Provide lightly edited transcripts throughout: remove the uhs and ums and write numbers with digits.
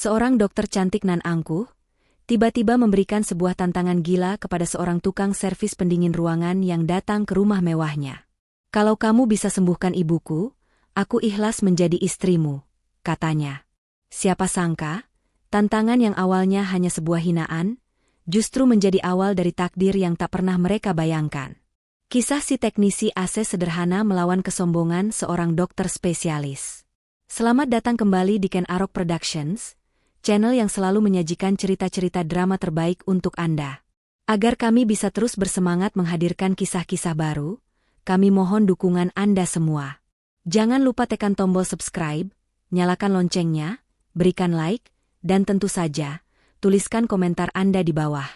Seorang dokter cantik nan angkuh, tiba-tiba memberikan sebuah tantangan gila kepada seorang tukang servis pendingin ruangan yang datang ke rumah mewahnya. "Kalau kamu bisa sembuhkan ibuku, aku ikhlas menjadi istrimu," katanya. Siapa sangka, tantangan yang awalnya hanya sebuah hinaan, justru menjadi awal dari takdir yang tak pernah mereka bayangkan. Kisah si teknisi AC sederhana melawan kesombongan seorang dokter spesialis. Selamat datang kembali di Ken Arok Productions, channel yang selalu menyajikan cerita-cerita drama terbaik untuk Anda. Agar kami bisa terus bersemangat menghadirkan kisah-kisah baru, kami mohon dukungan Anda semua. Jangan lupa tekan tombol subscribe, nyalakan loncengnya, berikan like, dan tentu saja, tuliskan komentar Anda di bawah.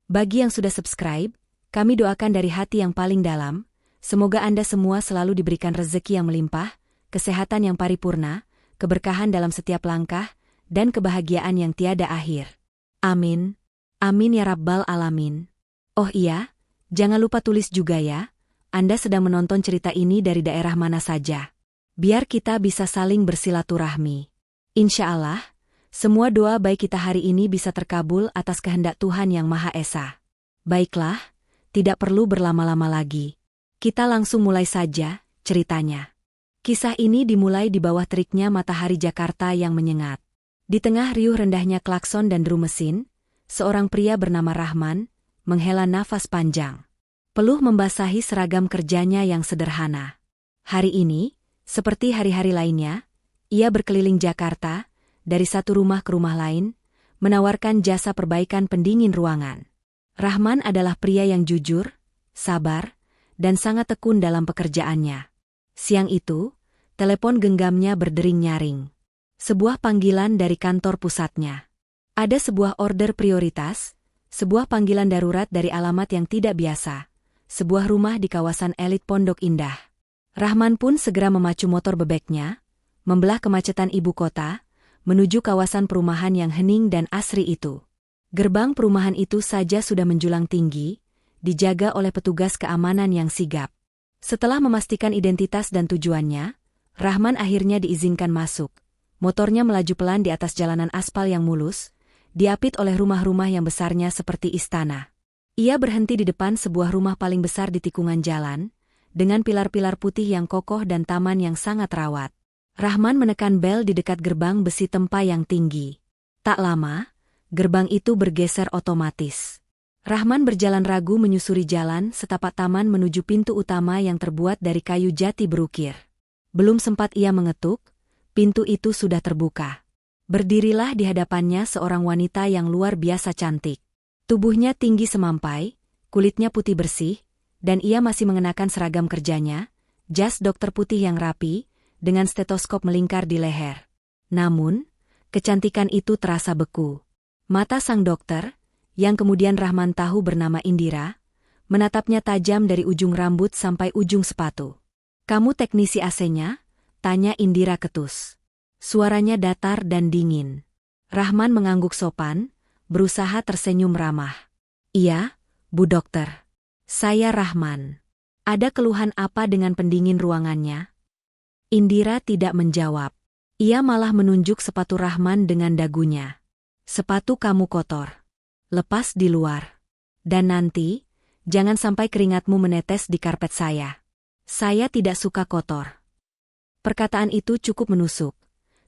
Bagi yang sudah subscribe, kami doakan dari hati yang paling dalam, semoga Anda semua selalu diberikan rezeki yang melimpah, kesehatan yang paripurna, keberkahan dalam setiap langkah, dan kebahagiaan yang tiada akhir. Amin. Amin ya Rabbal Alamin. Oh iya, jangan lupa tulis juga ya, Anda sedang menonton cerita ini dari daerah mana saja. Biar kita bisa saling bersilaturahmi. Insya Allah, semua doa baik kita hari ini bisa terkabul atas kehendak Tuhan Yang Maha Esa. Baiklah, tidak perlu berlama-lama lagi. Kita langsung mulai saja ceritanya. Kisah ini dimulai di bawah teriknya matahari Jakarta yang menyengat. Di tengah riuh rendahnya klakson dan drum mesin, seorang pria bernama Rahman menghela nafas panjang. Peluh membasahi seragam kerjanya yang sederhana. Hari ini, seperti hari-hari lainnya, ia berkeliling Jakarta, dari satu rumah ke rumah lain, menawarkan jasa perbaikan pendingin ruangan. Rahman adalah pria yang jujur, sabar, dan sangat tekun dalam pekerjaannya. Siang itu, telepon genggamnya berdering nyaring. Sebuah panggilan dari kantor pusatnya. Ada sebuah order prioritas, sebuah panggilan darurat dari alamat yang tidak biasa, sebuah rumah di kawasan elit Pondok Indah. Rahman pun segera memacu motor bebeknya, membelah kemacetan ibu kota, menuju kawasan perumahan yang hening dan asri itu. Gerbang perumahan itu saja sudah menjulang tinggi, dijaga oleh petugas keamanan yang sigap. Setelah memastikan identitas dan tujuannya, Rahman akhirnya diizinkan masuk. Motornya melaju pelan di atas jalanan aspal yang mulus, diapit oleh rumah-rumah yang besarnya seperti istana. Ia berhenti di depan sebuah rumah paling besar di tikungan jalan, dengan pilar-pilar putih yang kokoh dan taman yang sangat rawat. Rahman menekan bel di dekat gerbang besi tempa yang tinggi. Tak lama, gerbang itu bergeser otomatis. Rahman berjalan ragu menyusuri jalan setapak taman menuju pintu utama yang terbuat dari kayu jati berukir. Belum sempat ia mengetuk, pintu itu sudah terbuka. Berdirilah di hadapannya seorang wanita yang luar biasa cantik. Tubuhnya tinggi semampai, kulitnya putih bersih, dan ia masih mengenakan seragam kerjanya, jas dokter putih yang rapi, dengan stetoskop melingkar di leher. Namun, kecantikan itu terasa beku. Mata sang dokter, yang kemudian Rahman tahu bernama Indira, menatapnya tajam dari ujung rambut sampai ujung sepatu. "Kamu teknisi AC-nya?" tanya Indira ketus. Suaranya datar dan dingin. Rahman mengangguk sopan, berusaha tersenyum ramah. "Iya, Bu Dokter. Saya Rahman. Ada keluhan apa dengan pendingin ruangannya?" Indira tidak menjawab. Ia malah menunjuk sepatu Rahman dengan dagunya. "Sepatu kamu kotor. Lepas di luar. Dan nanti, jangan sampai keringatmu menetes di karpet saya. Saya tidak suka kotor." Perkataan itu cukup menusuk,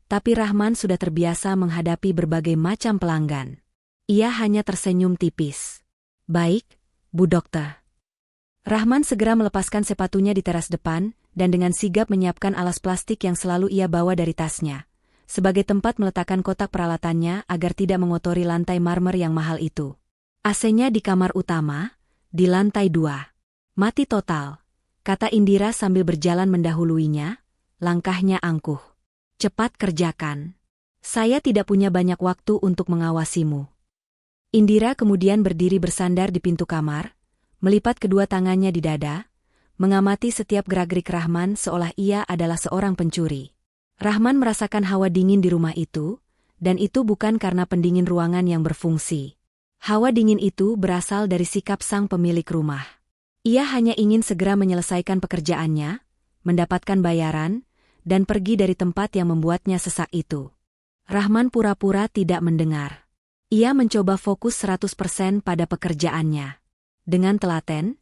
tapi Rahman sudah terbiasa menghadapi berbagai macam pelanggan. Ia hanya tersenyum tipis. "Baik, Bu Dokter." Rahman segera melepaskan sepatunya di teras depan, dan dengan sigap menyiapkan alas plastik yang selalu ia bawa dari tasnya, sebagai tempat meletakkan kotak peralatannya agar tidak mengotori lantai marmer yang mahal itu. AC-nya di kamar utama, di lantai 2. "Mati total," kata Indira sambil berjalan mendahuluinya, langkahnya angkuh. "Cepat kerjakan. Saya tidak punya banyak waktu untuk mengawasimu." Indira kemudian berdiri bersandar di pintu kamar, melipat kedua tangannya di dada, mengamati setiap gerak-gerik Rahman seolah ia adalah seorang pencuri. Rahman merasakan hawa dingin di rumah itu, dan itu bukan karena pendingin ruangan yang berfungsi. Hawa dingin itu berasal dari sikap sang pemilik rumah. Ia hanya ingin segera menyelesaikan pekerjaannya, mendapatkan bayaran, dan pergi dari tempat yang membuatnya sesak itu. Rahman pura-pura tidak mendengar. Ia mencoba fokus 100% pada pekerjaannya. Dengan telaten,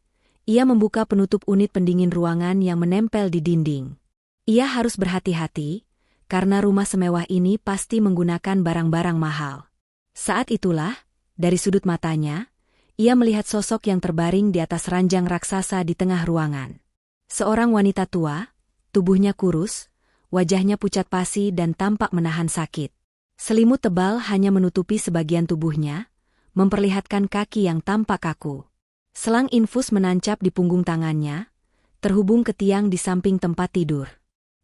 ia membuka penutup unit pendingin ruangan yang menempel di dinding. Ia harus berhati-hati, karena rumah semewah ini pasti menggunakan barang-barang mahal. Saat itulah, dari sudut matanya, ia melihat sosok yang terbaring di atas ranjang raksasa di tengah ruangan. Seorang wanita tua, tubuhnya kurus, wajahnya pucat pasi dan tampak menahan sakit. Selimut tebal hanya menutupi sebagian tubuhnya, memperlihatkan kaki yang tampak kaku. Selang infus menancap di punggung tangannya, terhubung ke tiang di samping tempat tidur.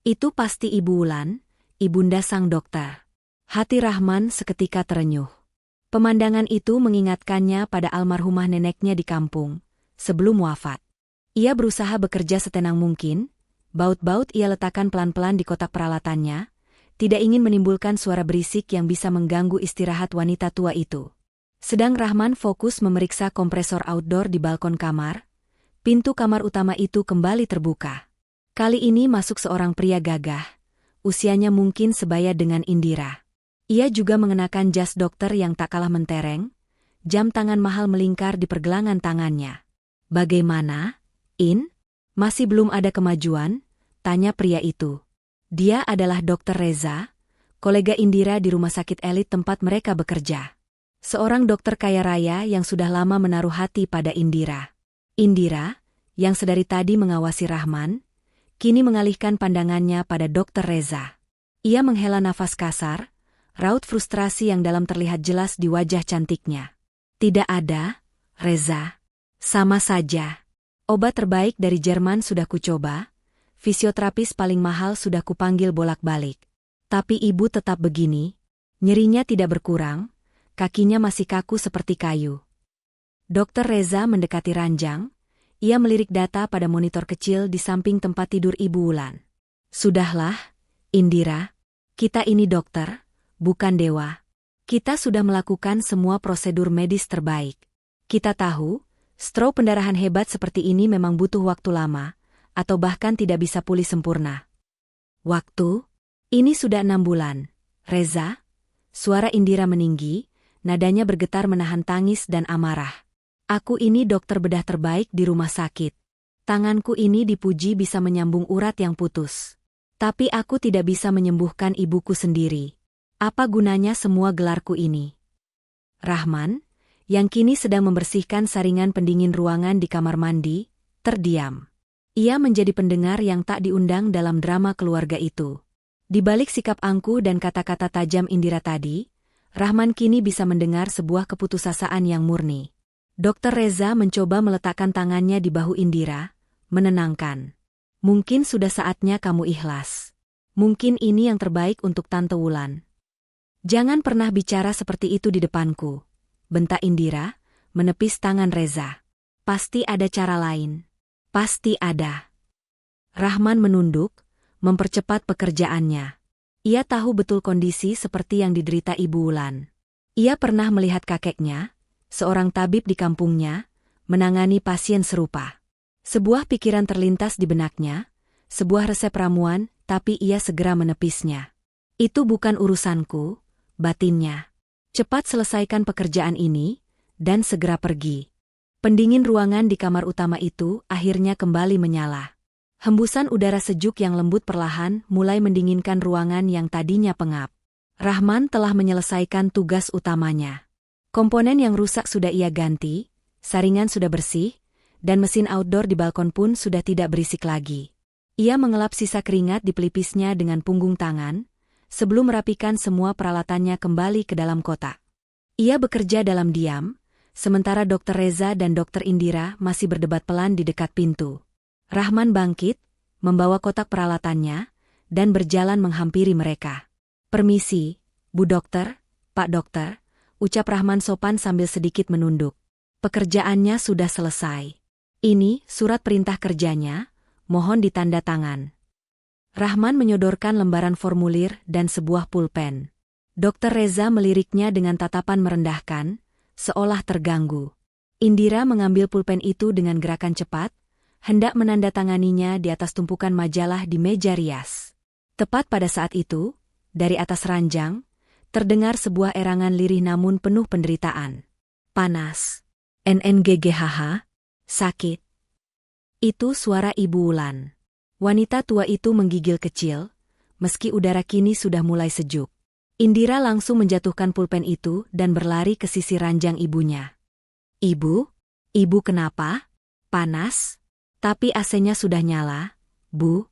Itu pasti Ibu Wulan, ibunda sang dokter. Hati Rahman seketika terenyuh. Pemandangan itu mengingatkannya pada almarhumah neneknya di kampung, sebelum wafat. Ia berusaha bekerja setenang mungkin, baut-baut ia letakkan pelan-pelan di kotak peralatannya, tidak ingin menimbulkan suara berisik yang bisa mengganggu istirahat wanita tua itu. Sedang Rahman fokus memeriksa kompresor outdoor di balkon kamar, pintu kamar utama itu kembali terbuka. Kali ini masuk seorang pria gagah, usianya mungkin sebaya dengan Indira. Ia juga mengenakan jas dokter yang tak kalah mentereng, jam tangan mahal melingkar di pergelangan tangannya. "Bagaimana, In? Masih belum ada kemajuan?" tanya pria itu. Dia adalah Dr. Reza, kolega Indira di rumah sakit elit tempat mereka bekerja. Seorang dokter kaya raya yang sudah lama menaruh hati pada Indira. Indira, yang sedari tadi mengawasi Rahman, kini mengalihkan pandangannya pada Dr. Reza. Ia menghela nafas kasar, raut frustrasi yang dalam terlihat jelas di wajah cantiknya. "Tidak ada, Reza. Sama saja. Obat terbaik dari Jerman sudah kucoba, fisioterapis paling mahal sudah kupanggil bolak-balik. Tapi ibu tetap begini, nyerinya tidak berkurang, kakinya masih kaku seperti kayu." Dr. Reza mendekati ranjang, ia melirik data pada monitor kecil di samping tempat tidur Ibu Wulan. "Sudahlah, Indira, kita ini dokter, bukan dewa. Kita sudah melakukan semua prosedur medis terbaik. Kita tahu, stroke pendarahan hebat seperti ini memang butuh waktu lama, atau bahkan tidak bisa pulih sempurna." "Waktu? Ini sudah 6 bulan, Reza." Suara Indira meninggi, nadanya bergetar menahan tangis dan amarah. "Aku ini dokter bedah terbaik di rumah sakit. Tanganku ini dipuji bisa menyambung urat yang putus. Tapi aku tidak bisa menyembuhkan ibuku sendiri. Apa gunanya semua gelarku ini?" Rahman, yang kini sedang membersihkan saringan pendingin ruangan di kamar mandi, terdiam. Ia menjadi pendengar yang tak diundang dalam drama keluarga itu. Di balik sikap angkuh dan kata-kata tajam Indira tadi, Rahman kini bisa mendengar sebuah keputusasaan yang murni. Dr. Reza mencoba meletakkan tangannya di bahu Indira, menenangkan. "Mungkin sudah saatnya kamu ikhlas. Mungkin ini yang terbaik untuk Tante Wulan." "Jangan pernah bicara seperti itu di depanku," bentak Indira, menepis tangan Reza. "Pasti ada cara lain. Pasti ada." Rahman menunduk, mempercepat pekerjaannya. Ia tahu betul kondisi seperti yang diderita Ibu Wulan. Ia pernah melihat kakeknya, seorang tabib di kampungnya, menangani pasien serupa. Sebuah pikiran terlintas di benaknya, sebuah resep ramuan, tapi ia segera menepisnya. "Itu bukan urusanku," batinnya. "Cepat selesaikan pekerjaan ini, dan segera pergi." Pendingin ruangan di kamar utama itu akhirnya kembali menyala. Hembusan udara sejuk yang lembut perlahan mulai mendinginkan ruangan yang tadinya pengap. Rahman telah menyelesaikan tugas utamanya. Komponen yang rusak sudah ia ganti, saringan sudah bersih, dan mesin outdoor di balkon pun sudah tidak berisik lagi. Ia mengelap sisa keringat di pelipisnya dengan punggung tangan, sebelum merapikan semua peralatannya kembali ke dalam kotak. Ia bekerja dalam diam, sementara Dr. Reza dan Dr. Indira masih berdebat pelan di dekat pintu. Rahman bangkit, membawa kotak peralatannya, dan berjalan menghampiri mereka. "Permisi, Bu Dokter, Pak Dokter," ucap Rahman sopan sambil sedikit menunduk. "Pekerjaannya sudah selesai. Ini surat perintah kerjanya, mohon ditanda tangan." Rahman menyodorkan lembaran formulir dan sebuah pulpen. Dr. Reza meliriknya dengan tatapan merendahkan, seolah terganggu. Indira mengambil pulpen itu dengan gerakan cepat, hendak menandatanganinya di atas tumpukan majalah di meja rias. Tepat pada saat itu, dari atas ranjang, Terdengar sebuah erangan lirih namun penuh penderitaan. Panas. NNGGHH. Sakit. Itu suara Ibu Wulan. Wanita tua itu menggigil kecil, meski udara kini sudah mulai sejuk. Indira langsung menjatuhkan pulpen itu dan berlari ke sisi ranjang ibunya. Ibu? Ibu kenapa? Panas? Tapi AC-nya sudah nyala, Bu.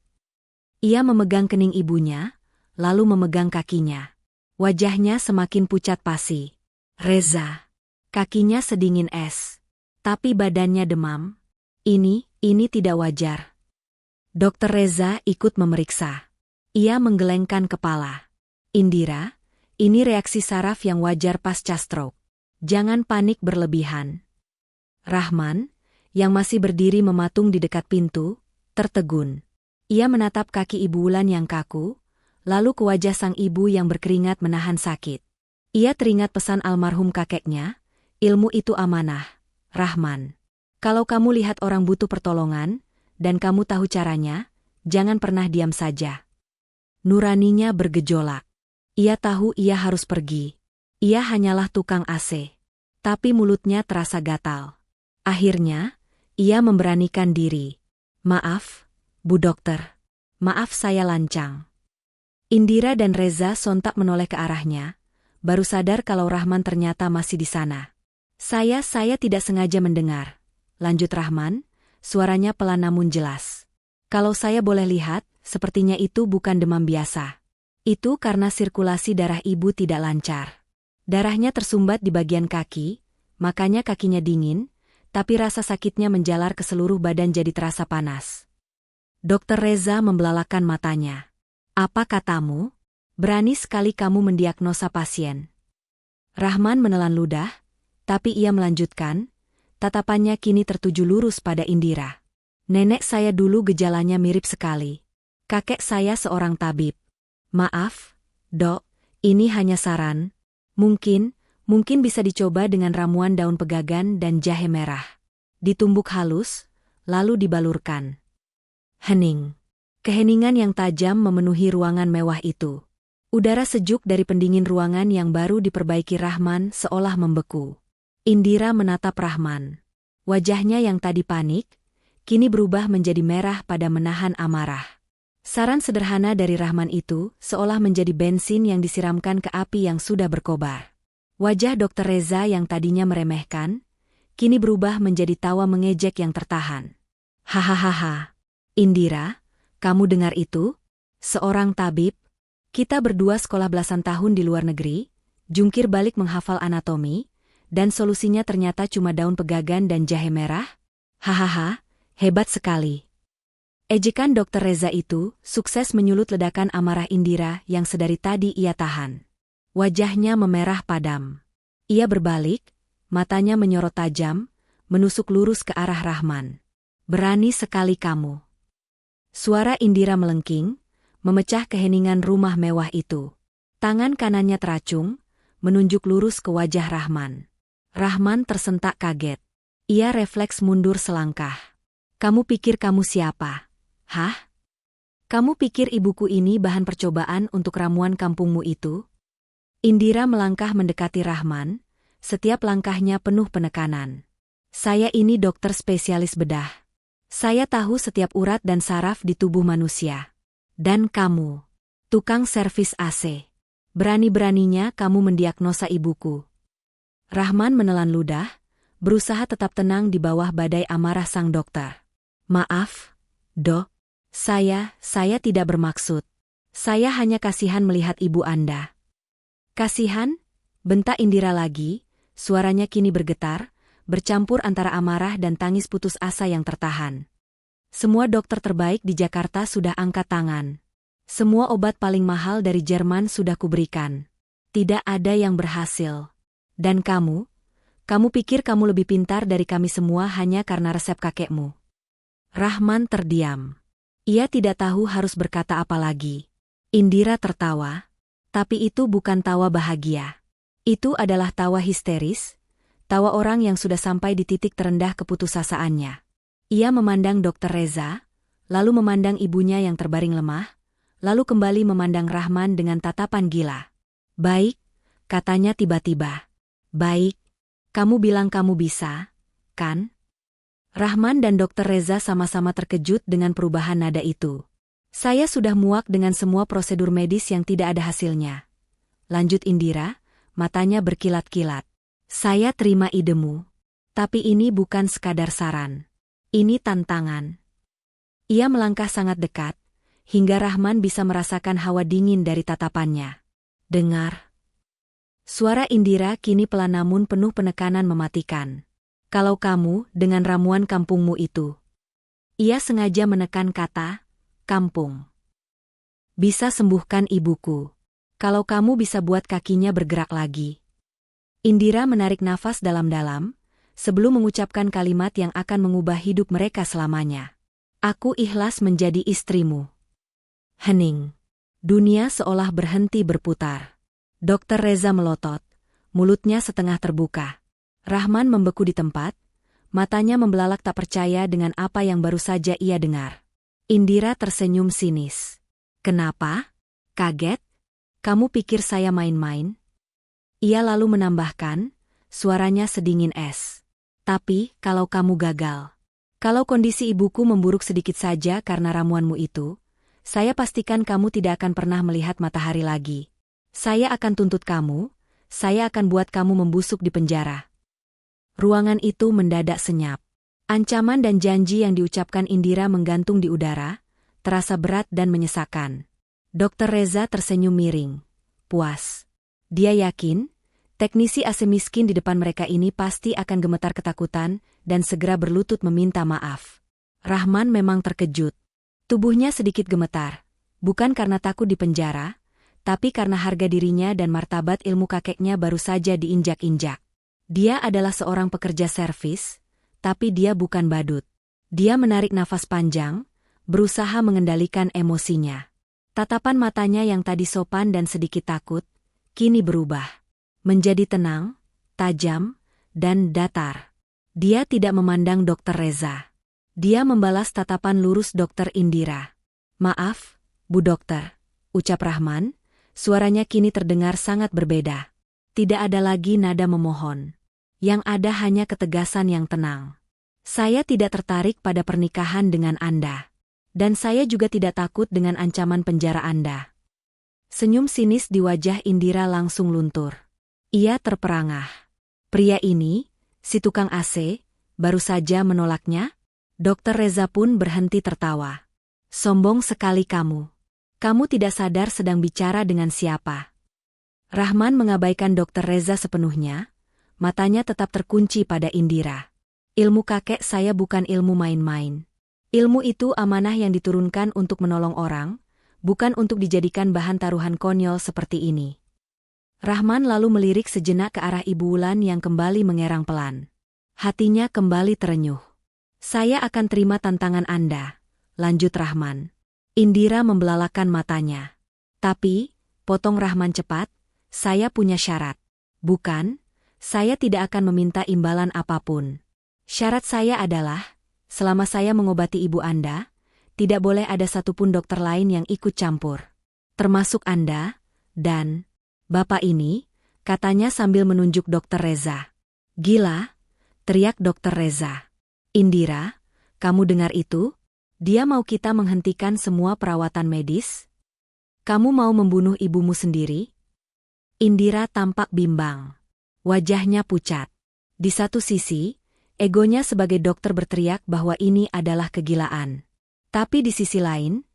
Ia memegang kening ibunya, lalu memegang kakinya. Wajahnya semakin pucat pasi. Reza. Kakinya sedingin es. Tapi badannya demam. Ini tidak wajar. Dokter Reza ikut memeriksa. Ia menggelengkan kepala. Indira, ini reaksi saraf yang wajar pasca stroke. Jangan panik berlebihan. Rahman, yang masih berdiri mematung di dekat pintu, tertegun. Ia menatap kaki Ibu Wulan yang kaku, lalu ke wajah sang ibu yang berkeringat menahan sakit. Ia teringat pesan almarhum kakeknya, ilmu itu amanah, Rahman. Kalau kamu lihat orang butuh pertolongan, dan kamu tahu caranya, jangan pernah diam saja. Nuraninya bergejolak. Ia tahu ia harus pergi. Ia hanyalah tukang AC. Tapi mulutnya terasa gatal. Akhirnya, ia memberanikan diri. Maaf, Bu Dokter. Maaf saya lancang. Indira dan Reza sontak menoleh ke arahnya, baru sadar kalau Rahman ternyata masih di sana. Saya tidak sengaja mendengar. Lanjut Rahman, suaranya pelan namun jelas. Kalau saya boleh lihat, sepertinya itu bukan demam biasa. Itu karena sirkulasi darah ibu tidak lancar. Darahnya tersumbat di bagian kaki, makanya kakinya dingin, tapi rasa sakitnya menjalar ke seluruh badan jadi terasa panas. Dokter Reza membelalakan matanya. Apa katamu? Berani sekali kamu mendiagnosa pasien. Rahman menelan ludah, tapi ia melanjutkan, tatapannya kini tertuju lurus pada Indira. Nenek saya dulu gejalanya mirip sekali. Kakek saya seorang tabib. Maaf, Dok, ini hanya saran. Mungkin bisa dicoba dengan ramuan daun pegagan dan jahe merah. Ditumbuk halus, lalu dibalurkan. Hening. Keheningan yang tajam memenuhi ruangan mewah itu. Udara sejuk dari pendingin ruangan yang baru diperbaiki Rahman seolah membeku. Indira menatap Rahman. Wajahnya yang tadi panik, kini berubah menjadi merah pada menahan amarah. Saran sederhana dari Rahman itu seolah menjadi bensin yang disiramkan ke api yang sudah berkobar. Wajah Dokter Reza yang tadinya meremehkan, kini berubah menjadi tawa mengejek yang tertahan. Hahaha. Indira, kamu dengar itu? Seorang tabib? Kita berdua sekolah belasan tahun di luar negeri, jungkir balik menghafal anatomi, dan solusinya ternyata cuma daun pegagan dan jahe merah? Hahaha, hebat sekali. Ejekan Dokter Reza itu sukses menyulut ledakan amarah Indira yang sedari tadi ia tahan. Wajahnya memerah padam. Ia berbalik, matanya menyorot tajam, menusuk lurus ke arah Rahman. Berani sekali kamu. Suara Indira melengking, memecah keheningan rumah mewah itu. Tangan kanannya teracung, menunjuk lurus ke wajah Rahman. Rahman tersentak kaget. Ia refleks mundur selangkah. Kamu pikir kamu siapa? Hah? Kamu pikir ibuku ini bahan percobaan untuk ramuan kampungmu itu? Indira melangkah mendekati Rahman, setiap langkahnya penuh penekanan. Saya ini dokter spesialis bedah. Saya tahu setiap urat dan saraf di tubuh manusia. Dan kamu, tukang servis AC. Berani-beraninya kamu mendiagnosa ibuku. Rahman menelan ludah, berusaha tetap tenang di bawah badai amarah sang dokter. Maaf, Dok. Saya tidak bermaksud. Saya hanya kasihan melihat ibu Anda. Kasihan? Bentak Indira lagi, suaranya kini bergetar, bercampur antara amarah dan tangis putus asa yang tertahan. Semua dokter terbaik di Jakarta sudah angkat tangan. Semua obat paling mahal dari Jerman sudah kuberikan. Tidak ada yang berhasil. Dan kamu pikir kamu lebih pintar dari kami semua hanya karena resep kakekmu. Rahman terdiam. Ia tidak tahu harus berkata apa lagi. Indira tertawa, tapi itu bukan tawa bahagia. Itu adalah tawa histeris, tawa orang yang sudah sampai di titik terendah keputusasaannya. Ia memandang Dokter Reza, lalu memandang ibunya yang terbaring lemah, lalu kembali memandang Rahman dengan tatapan gila. Baik, katanya tiba-tiba. Baik, kamu bilang kamu bisa, kan? Rahman dan Dr. Reza sama-sama terkejut dengan perubahan nada itu. Saya sudah muak dengan semua prosedur medis yang tidak ada hasilnya. Lanjut Indira, matanya berkilat-kilat. Saya terima idemu. Tapi ini bukan sekadar saran. Ini tantangan. Ia melangkah sangat dekat, hingga Rahman bisa merasakan hawa dingin dari tatapannya. Dengar. Suara Indira kini pelan namun penuh penekanan mematikan. Kalau kamu, dengan ramuan kampungmu itu. Ia sengaja menekan kata, kampung. Bisa sembuhkan ibuku. Kalau kamu bisa buat kakinya bergerak lagi. Indira menarik nafas dalam-dalam, sebelum mengucapkan kalimat yang akan mengubah hidup mereka selamanya. Aku ikhlas menjadi istrimu. Hening. Dunia seolah berhenti berputar. Dr. Reza melotot, mulutnya setengah terbuka. Rahman membeku di tempat, matanya membelalak tak percaya dengan apa yang baru saja ia dengar. Indira tersenyum sinis. Kenapa? Kaget? Kamu pikir saya main-main? Ia lalu menambahkan, suaranya sedingin es. Tapi, kalau kamu gagal. Kalau kondisi ibuku memburuk sedikit saja karena ramuanmu itu, saya pastikan kamu tidak akan pernah melihat matahari lagi. Saya akan tuntut kamu, saya akan buat kamu membusuk di penjara. Ruangan itu mendadak senyap. Ancaman dan janji yang diucapkan Indira menggantung di udara, terasa berat dan menyesakan. Dr. Reza tersenyum miring. Puas. Dia yakin, teknisi AC miskin di depan mereka ini pasti akan gemetar ketakutan dan segera berlutut meminta maaf. Rahman memang terkejut. Tubuhnya sedikit gemetar, bukan karena takut di penjara, tapi karena harga dirinya dan martabat ilmu kakeknya baru saja diinjak-injak. Dia adalah seorang pekerja servis, tapi dia bukan badut. Dia menarik nafas panjang, berusaha mengendalikan emosinya. Tatapan matanya yang tadi sopan dan sedikit takut, kini berubah. Menjadi tenang, tajam, dan datar. Dia tidak memandang Dr. Reza. Dia membalas tatapan lurus Dr. Indira. Maaf, Bu Dokter, ucap Rahman, suaranya kini terdengar sangat berbeda. Tidak ada lagi nada memohon. Yang ada hanya ketegasan yang tenang. Saya tidak tertarik pada pernikahan dengan Anda. Dan saya juga tidak takut dengan ancaman penjara Anda. Senyum sinis di wajah Indira langsung luntur. Ia terperangah. Pria ini, si tukang AC, baru saja menolaknya? Dr. Reza pun berhenti tertawa. Sombong sekali kamu. Kamu tidak sadar sedang bicara dengan siapa. Rahman mengabaikan Dr. Reza sepenuhnya, matanya tetap terkunci pada Indira. Ilmu kakek saya bukan ilmu main-main. Ilmu itu amanah yang diturunkan untuk menolong orang, bukan untuk dijadikan bahan taruhan konyol seperti ini. Rahman lalu melirik sejenak ke arah Ibu Wulan yang kembali mengerang pelan. Hatinya kembali terenyuh. Saya akan terima tantangan Anda, lanjut Rahman. Indira membelalakan matanya. Tapi, potong Rahman cepat, saya punya syarat. Bukan, saya tidak akan meminta imbalan apapun. Syarat saya adalah, selama saya mengobati ibu Anda, tidak boleh ada satupun dokter lain yang ikut campur. Termasuk Anda, dan Bapak ini, katanya sambil menunjuk Dr. Reza. Gila, teriak Dr. Reza. Indira, kamu dengar itu? Dia mau kita menghentikan semua perawatan medis? Kamu mau membunuh ibumu sendiri? Indira tampak bimbang. Wajahnya pucat. Di satu sisi, egonya sebagai dokter berteriak bahwa ini adalah kegilaan. Tapi di sisi lain,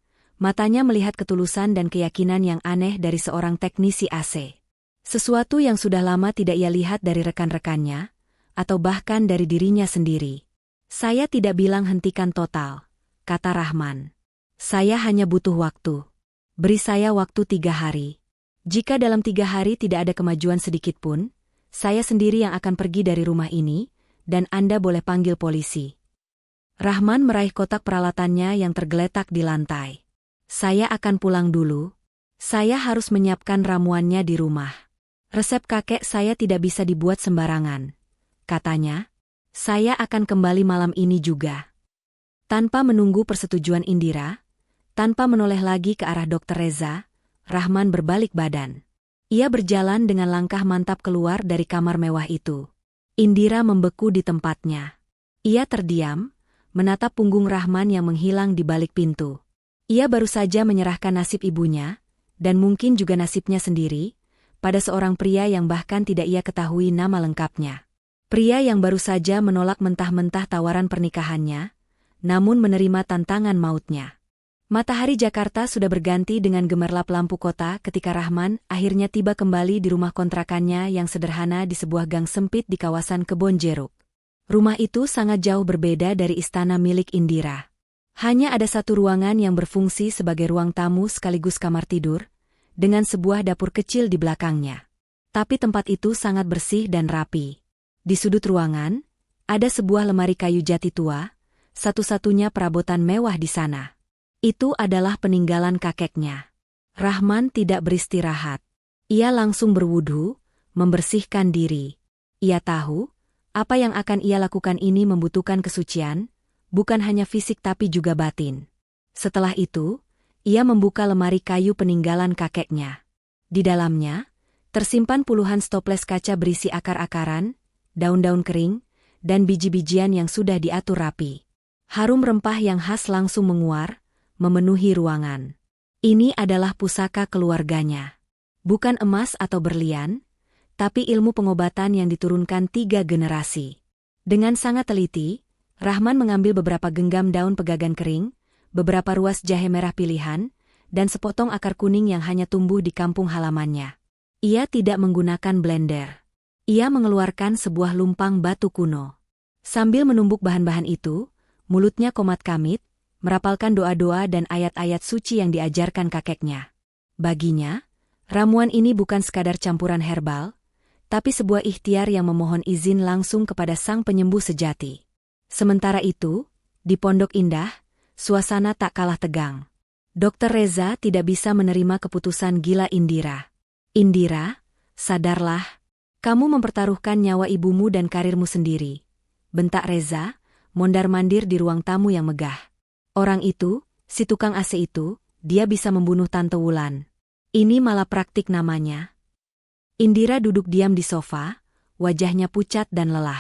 matanya melihat ketulusan dan keyakinan yang aneh dari seorang teknisi AC. Sesuatu yang sudah lama tidak ia lihat dari rekan-rekannya, atau bahkan dari dirinya sendiri. Saya tidak bilang hentikan total, kata Rahman. Saya hanya butuh waktu. Beri saya waktu 3 hari. Jika dalam 3 hari tidak ada kemajuan sedikit pun, saya sendiri yang akan pergi dari rumah ini, dan Anda boleh panggil polisi. Rahman meraih kotak peralatannya yang tergeletak di lantai. Saya akan pulang dulu. Saya harus menyiapkan ramuannya di rumah. Resep kakek saya tidak bisa dibuat sembarangan. Katanya, saya akan kembali malam ini juga. Tanpa menunggu persetujuan Indira, tanpa menoleh lagi ke arah Dr. Reza, Rahman berbalik badan. Ia berjalan dengan langkah mantap keluar dari kamar mewah itu. Indira membeku di tempatnya. Ia terdiam, menatap punggung Rahman yang menghilang di balik pintu. Ia baru saja menyerahkan nasib ibunya, dan mungkin juga nasibnya sendiri, pada seorang pria yang bahkan tidak ia ketahui nama lengkapnya. Pria yang baru saja menolak mentah-mentah tawaran pernikahannya, namun menerima tantangan mautnya. Matahari Jakarta sudah berganti dengan gemerlap lampu kota ketika Rahman akhirnya tiba kembali di rumah kontrakannya yang sederhana di sebuah gang sempit di kawasan Kebon Jeruk. Rumah itu sangat jauh berbeda dari istana milik Indira. Hanya ada satu ruangan yang berfungsi sebagai ruang tamu sekaligus kamar tidur, dengan sebuah dapur kecil di belakangnya. Tapi tempat itu sangat bersih dan rapi. Di sudut ruangan, ada sebuah lemari kayu jati tua, satu-satunya perabotan mewah di sana. Itu adalah peninggalan kakeknya. Rahman tidak beristirahat. Ia langsung berwudu, membersihkan diri. Ia tahu, apa yang akan ia lakukan ini membutuhkan kesucian, bukan hanya fisik tapi juga batin. Setelah itu, ia membuka lemari kayu peninggalan kakeknya. Di dalamnya, tersimpan puluhan stoples kaca berisi akar-akaran, daun-daun kering, dan biji-bijian yang sudah diatur rapi. Harum rempah yang khas langsung menguar, memenuhi ruangan. Ini adalah pusaka keluarganya. Bukan emas atau berlian, tapi ilmu pengobatan yang diturunkan 3 generasi. Dengan sangat teliti, Rahman mengambil beberapa genggam daun pegagan kering, beberapa ruas jahe merah pilihan, dan sepotong akar kuning yang hanya tumbuh di kampung halamannya. Ia tidak menggunakan blender. Ia mengeluarkan sebuah lumpang batu kuno. Sambil menumbuk bahan-bahan itu, mulutnya komat-kamit, merapalkan doa-doa dan ayat-ayat suci yang diajarkan kakeknya. Baginya, ramuan ini bukan sekadar campuran herbal, tapi sebuah ikhtiar yang memohon izin langsung kepada sang penyembuh sejati. Sementara itu, di Pondok Indah, suasana tak kalah tegang. Dr. Reza tidak bisa menerima keputusan gila Indira. Indira, sadarlah, kamu mempertaruhkan nyawa ibumu dan karirmu sendiri. Bentak Reza, mondar-mandir di ruang tamu yang megah. Orang itu, si tukang AC itu, dia bisa membunuh Tante Wulan. Ini malah praktik namanya. Indira duduk diam di sofa, wajahnya pucat dan lelah.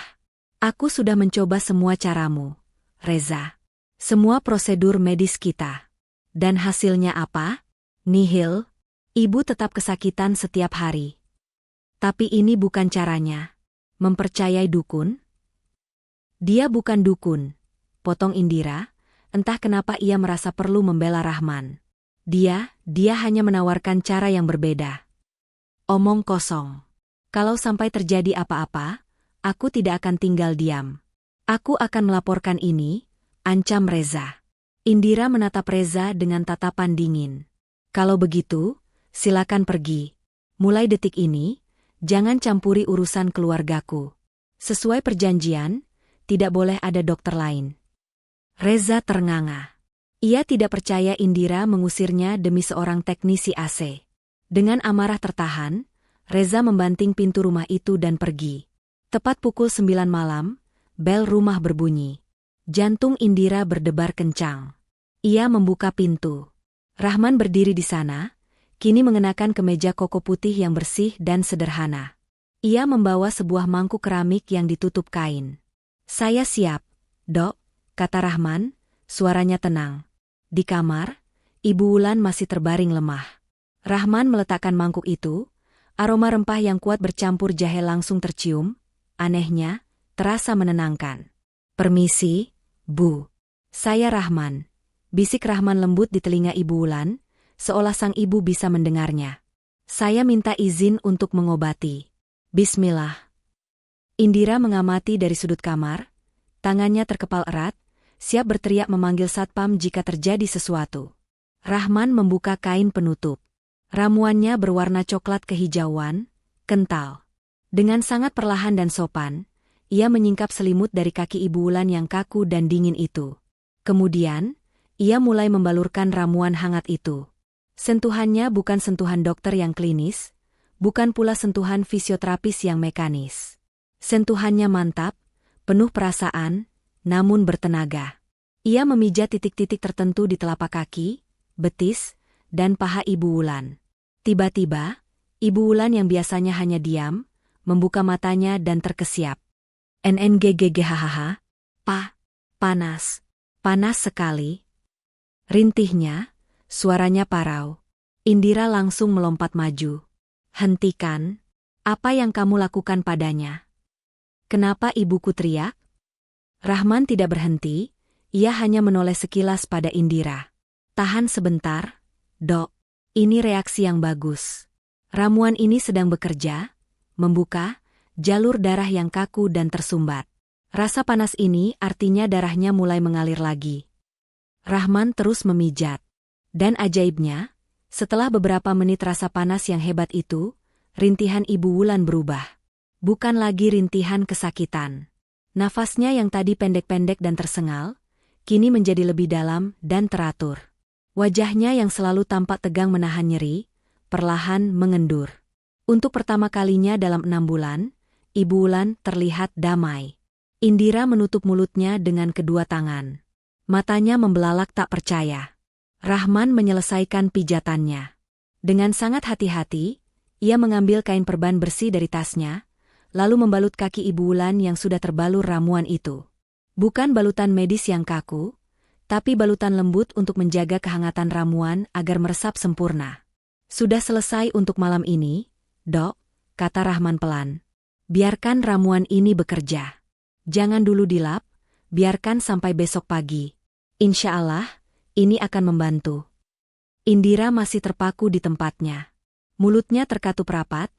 Aku sudah mencoba semua caramu, Reza. Semua prosedur medis kita. Dan hasilnya apa? Nihil. Ibu tetap kesakitan setiap hari. Tapi ini bukan caranya. Mempercayai dukun? Dia bukan dukun, potong Indira. Entah kenapa ia merasa perlu membela Rahman. Dia hanya menawarkan cara yang berbeda. Omong kosong. Kalau sampai terjadi apa-apa, aku tidak akan tinggal diam. Aku akan melaporkan ini, ancam Reza. Indira menatap Reza dengan tatapan dingin. Kalau begitu, silakan pergi. Mulai detik ini, jangan campuri urusan keluargaku. Sesuai perjanjian, tidak boleh ada dokter lain. Reza ternganga. Ia tidak percaya Indira mengusirnya demi seorang teknisi AC. Dengan amarah tertahan, Reza membanting pintu rumah itu dan pergi. Tepat pukul 9 malam, bel rumah berbunyi. Jantung Indira berdebar kencang. Ia membuka pintu. Rahman berdiri di sana, kini mengenakan kemeja koko putih yang bersih dan sederhana. Ia membawa sebuah mangkuk keramik yang ditutup kain. Saya siap, Dok, kata Rahman, suaranya tenang. Di kamar, Ibu Wulan masih terbaring lemah. Rahman meletakkan mangkuk itu, aroma rempah yang kuat bercampur jahe langsung tercium, anehnya, terasa menenangkan. Permisi, Bu. Saya Rahman. Bisik Rahman lembut di telinga Ibu Wulan, seolah sang ibu bisa mendengarnya. Saya minta izin untuk mengobati. Bismillah. Indira mengamati dari sudut kamar, tangannya terkepal erat, siap berteriak memanggil satpam jika terjadi sesuatu. Rahman membuka kain penutup. Ramuannya berwarna coklat kehijauan, kental. Dengan sangat perlahan dan sopan, ia menyingkap selimut dari kaki Ibu Wulan yang kaku dan dingin itu. Kemudian, ia mulai membalurkan ramuan hangat itu. Sentuhannya bukan sentuhan dokter yang klinis, bukan pula sentuhan fisioterapis yang mekanis. Sentuhannya mantap, penuh perasaan, namun bertenaga. Ia memijat titik-titik tertentu di telapak kaki, betis, dan paha Ibu Wulan. Tiba-tiba, Ibu Wulan yang biasanya hanya diam, membuka matanya dan terkesiap. NNGGGHHH. Panas. Panas sekali. Rintihnya, suaranya parau. Indira langsung melompat maju. Hentikan. Apa yang kamu lakukan padanya? Kenapa ibuku teriak? Rahman tidak berhenti, ia hanya menoleh sekilas pada Indira. Tahan sebentar, Dok. Ini reaksi yang bagus. Ramuan ini sedang bekerja, membuka jalur darah yang kaku dan tersumbat. Rasa panas ini artinya darahnya mulai mengalir lagi. Rahman terus memijat. Dan ajaibnya, setelah beberapa menit rasa panas yang hebat itu, rintihan Ibu Wulan berubah. Bukan lagi rintihan kesakitan. Nafasnya yang tadi pendek-pendek dan tersengal, kini menjadi lebih dalam dan teratur. Wajahnya yang selalu tampak tegang menahan nyeri, perlahan mengendur. Untuk pertama kalinya dalam 6 bulan, Ibu Wulan terlihat damai. Indira menutup mulutnya dengan kedua tangan. Matanya membelalak tak percaya. Rahman menyelesaikan pijatannya. Dengan sangat hati-hati, ia mengambil kain perban bersih dari tasnya, lalu membalut kaki Ibu Wulan yang sudah terbalur ramuan itu. Bukan balutan medis yang kaku, tapi balutan lembut untuk menjaga kehangatan ramuan agar meresap sempurna. Sudah selesai untuk malam ini, Dok, kata Rahman pelan. Biarkan ramuan ini bekerja. Jangan dulu dilap, biarkan sampai besok pagi. Insya Allah, ini akan membantu. Indira masih terpaku di tempatnya. Mulutnya terkatup rapat,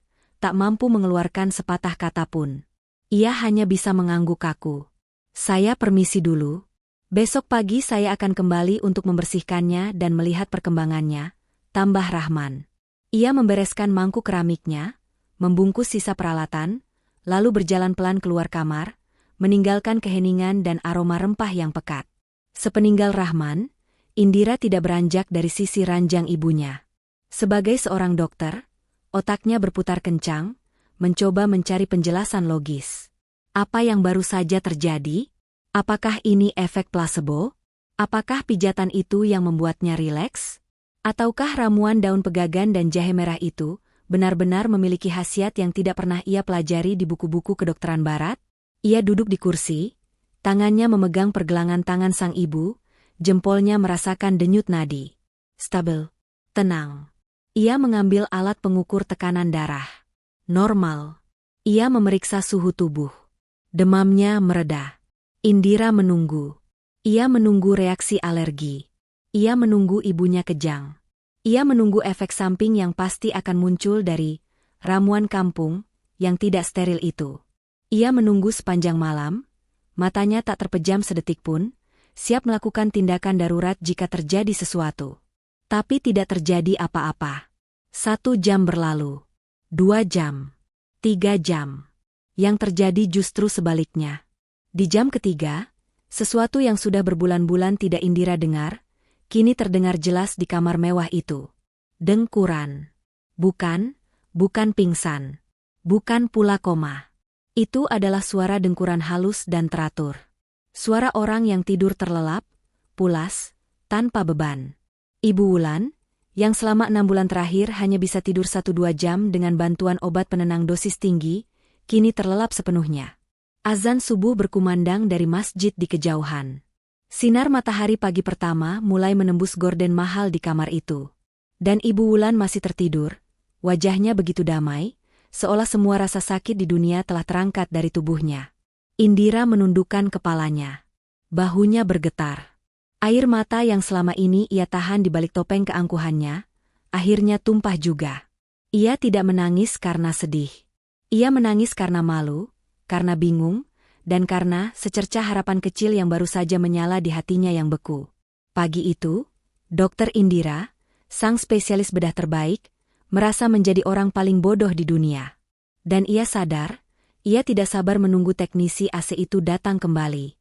tak mampu mengeluarkan sepatah kata pun. Ia hanya bisa mengangguk kaku. Saya permisi dulu. Besok pagi saya akan kembali untuk membersihkannya dan melihat perkembangannya, tambah Rahman. Ia membereskan mangkuk keramiknya, membungkus sisa peralatan, lalu berjalan pelan keluar kamar, meninggalkan keheningan dan aroma rempah yang pekat. Sepeninggal Rahman, Indira tidak beranjak dari sisi ranjang ibunya. Sebagai seorang dokter, otaknya berputar kencang, mencoba mencari penjelasan logis. Apa yang baru saja terjadi? Apakah ini efek placebo? Apakah pijatan itu yang membuatnya rileks? Ataukah ramuan daun pegagan dan jahe merah itu benar-benar memiliki khasiat yang tidak pernah ia pelajari di buku-buku kedokteran barat? Ia duduk di kursi, tangannya memegang pergelangan tangan sang ibu, jempolnya merasakan denyut nadi. Stabil. Tenang. Ia mengambil alat pengukur tekanan darah. Normal. Ia memeriksa suhu tubuh. Demamnya mereda. Indira menunggu. Ia menunggu reaksi alergi. Ia menunggu ibunya kejang. Ia menunggu efek samping yang pasti akan muncul dari ramuan kampung yang tidak steril itu. Ia menunggu sepanjang malam, matanya tak terpejam sedetik pun, siap melakukan tindakan darurat jika terjadi sesuatu. Tapi tidak terjadi apa-apa. 1 jam berlalu. 2 jam. 3 jam. Yang terjadi justru sebaliknya. Di jam ketiga, sesuatu yang sudah berbulan-bulan tidak Indira dengar, kini terdengar jelas di kamar mewah itu. Dengkuran. Bukan pingsan. Bukan pula koma. Itu adalah suara dengkuran halus dan teratur. Suara orang yang tidur terlelap, pulas, tanpa beban. Ibu Wulan, yang selama 6 bulan terakhir hanya bisa tidur 1-2 jam dengan bantuan obat penenang dosis tinggi, kini terlelap sepenuhnya. Azan subuh berkumandang dari masjid di kejauhan. Sinar matahari pagi pertama mulai menembus gorden mahal di kamar itu. Dan Ibu Wulan masih tertidur, wajahnya begitu damai, seolah semua rasa sakit di dunia telah terangkat dari tubuhnya. Indira menundukkan kepalanya. Bahunya bergetar. Air mata yang selama ini ia tahan di balik topeng keangkuhannya, akhirnya tumpah juga. Ia tidak menangis karena sedih. Ia menangis karena malu, karena bingung, dan karena secercah harapan kecil yang baru saja menyala di hatinya yang beku. Pagi itu, Dokter Indira, sang spesialis bedah terbaik, merasa menjadi orang paling bodoh di dunia. Dan ia sadar, ia tidak sabar menunggu teknisi AC itu datang kembali.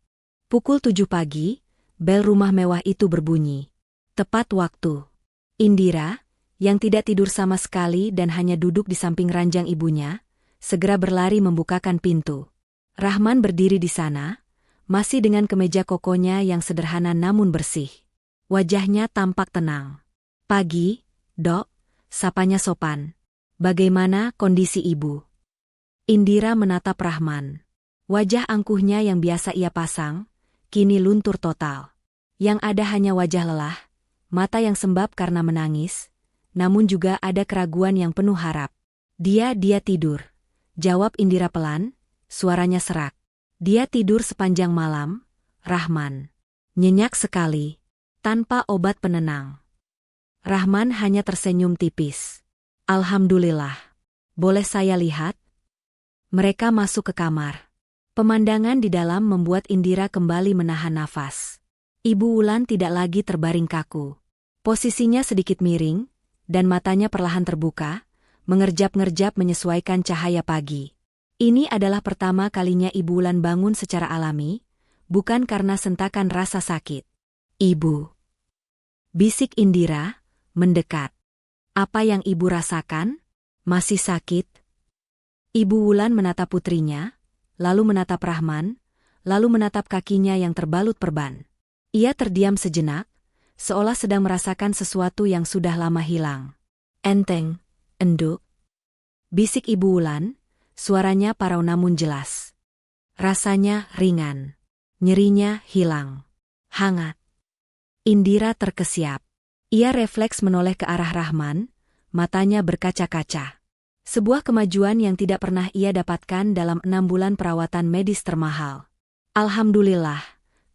Pukul 7 pagi, bel rumah mewah itu berbunyi. Tepat waktu. Indira, yang tidak tidur sama sekali dan hanya duduk di samping ranjang ibunya, segera berlari membukakan pintu. Rahman berdiri di sana, masih dengan kemeja kokonya yang sederhana namun bersih. Wajahnya tampak tenang. Pagi, Dok, sapanya sopan. Bagaimana kondisi ibu? Indira menatap Rahman. Wajah angkuhnya yang biasa ia pasang, kini luntur total. Yang ada hanya wajah lelah, mata yang sembab karena menangis, namun juga ada keraguan yang penuh harap. Dia tidur. Jawab Indira pelan, suaranya serak. Dia tidur sepanjang malam, Rahman. Nyenyak sekali, tanpa obat penenang. Rahman hanya tersenyum tipis. Alhamdulillah. Boleh saya lihat? Mereka masuk ke kamar. Pemandangan di dalam membuat Indira kembali menahan nafas. Ibu Wulan tidak lagi terbaring kaku. Posisinya sedikit miring, dan matanya perlahan terbuka, mengerjap-ngerjap menyesuaikan cahaya pagi. Ini adalah pertama kalinya Ibu Wulan bangun secara alami, bukan karena sentakan rasa sakit. Ibu. Bisik Indira, mendekat. Apa yang ibu rasakan? Masih sakit? Ibu Wulan menatap putrinya, lalu menatap Rahman, lalu menatap kakinya yang terbalut perban. Ia terdiam sejenak, seolah sedang merasakan sesuatu yang sudah lama hilang. Enteng, enduk. Bisik Ibu Wulan, suaranya parau namun jelas. Rasanya ringan. Nyerinya hilang. Hangat. Indira terkesiap. Ia refleks menoleh ke arah Rahman, matanya berkaca-kaca. Sebuah kemajuan yang tidak pernah ia dapatkan dalam 6 bulan perawatan medis termahal. Alhamdulillah,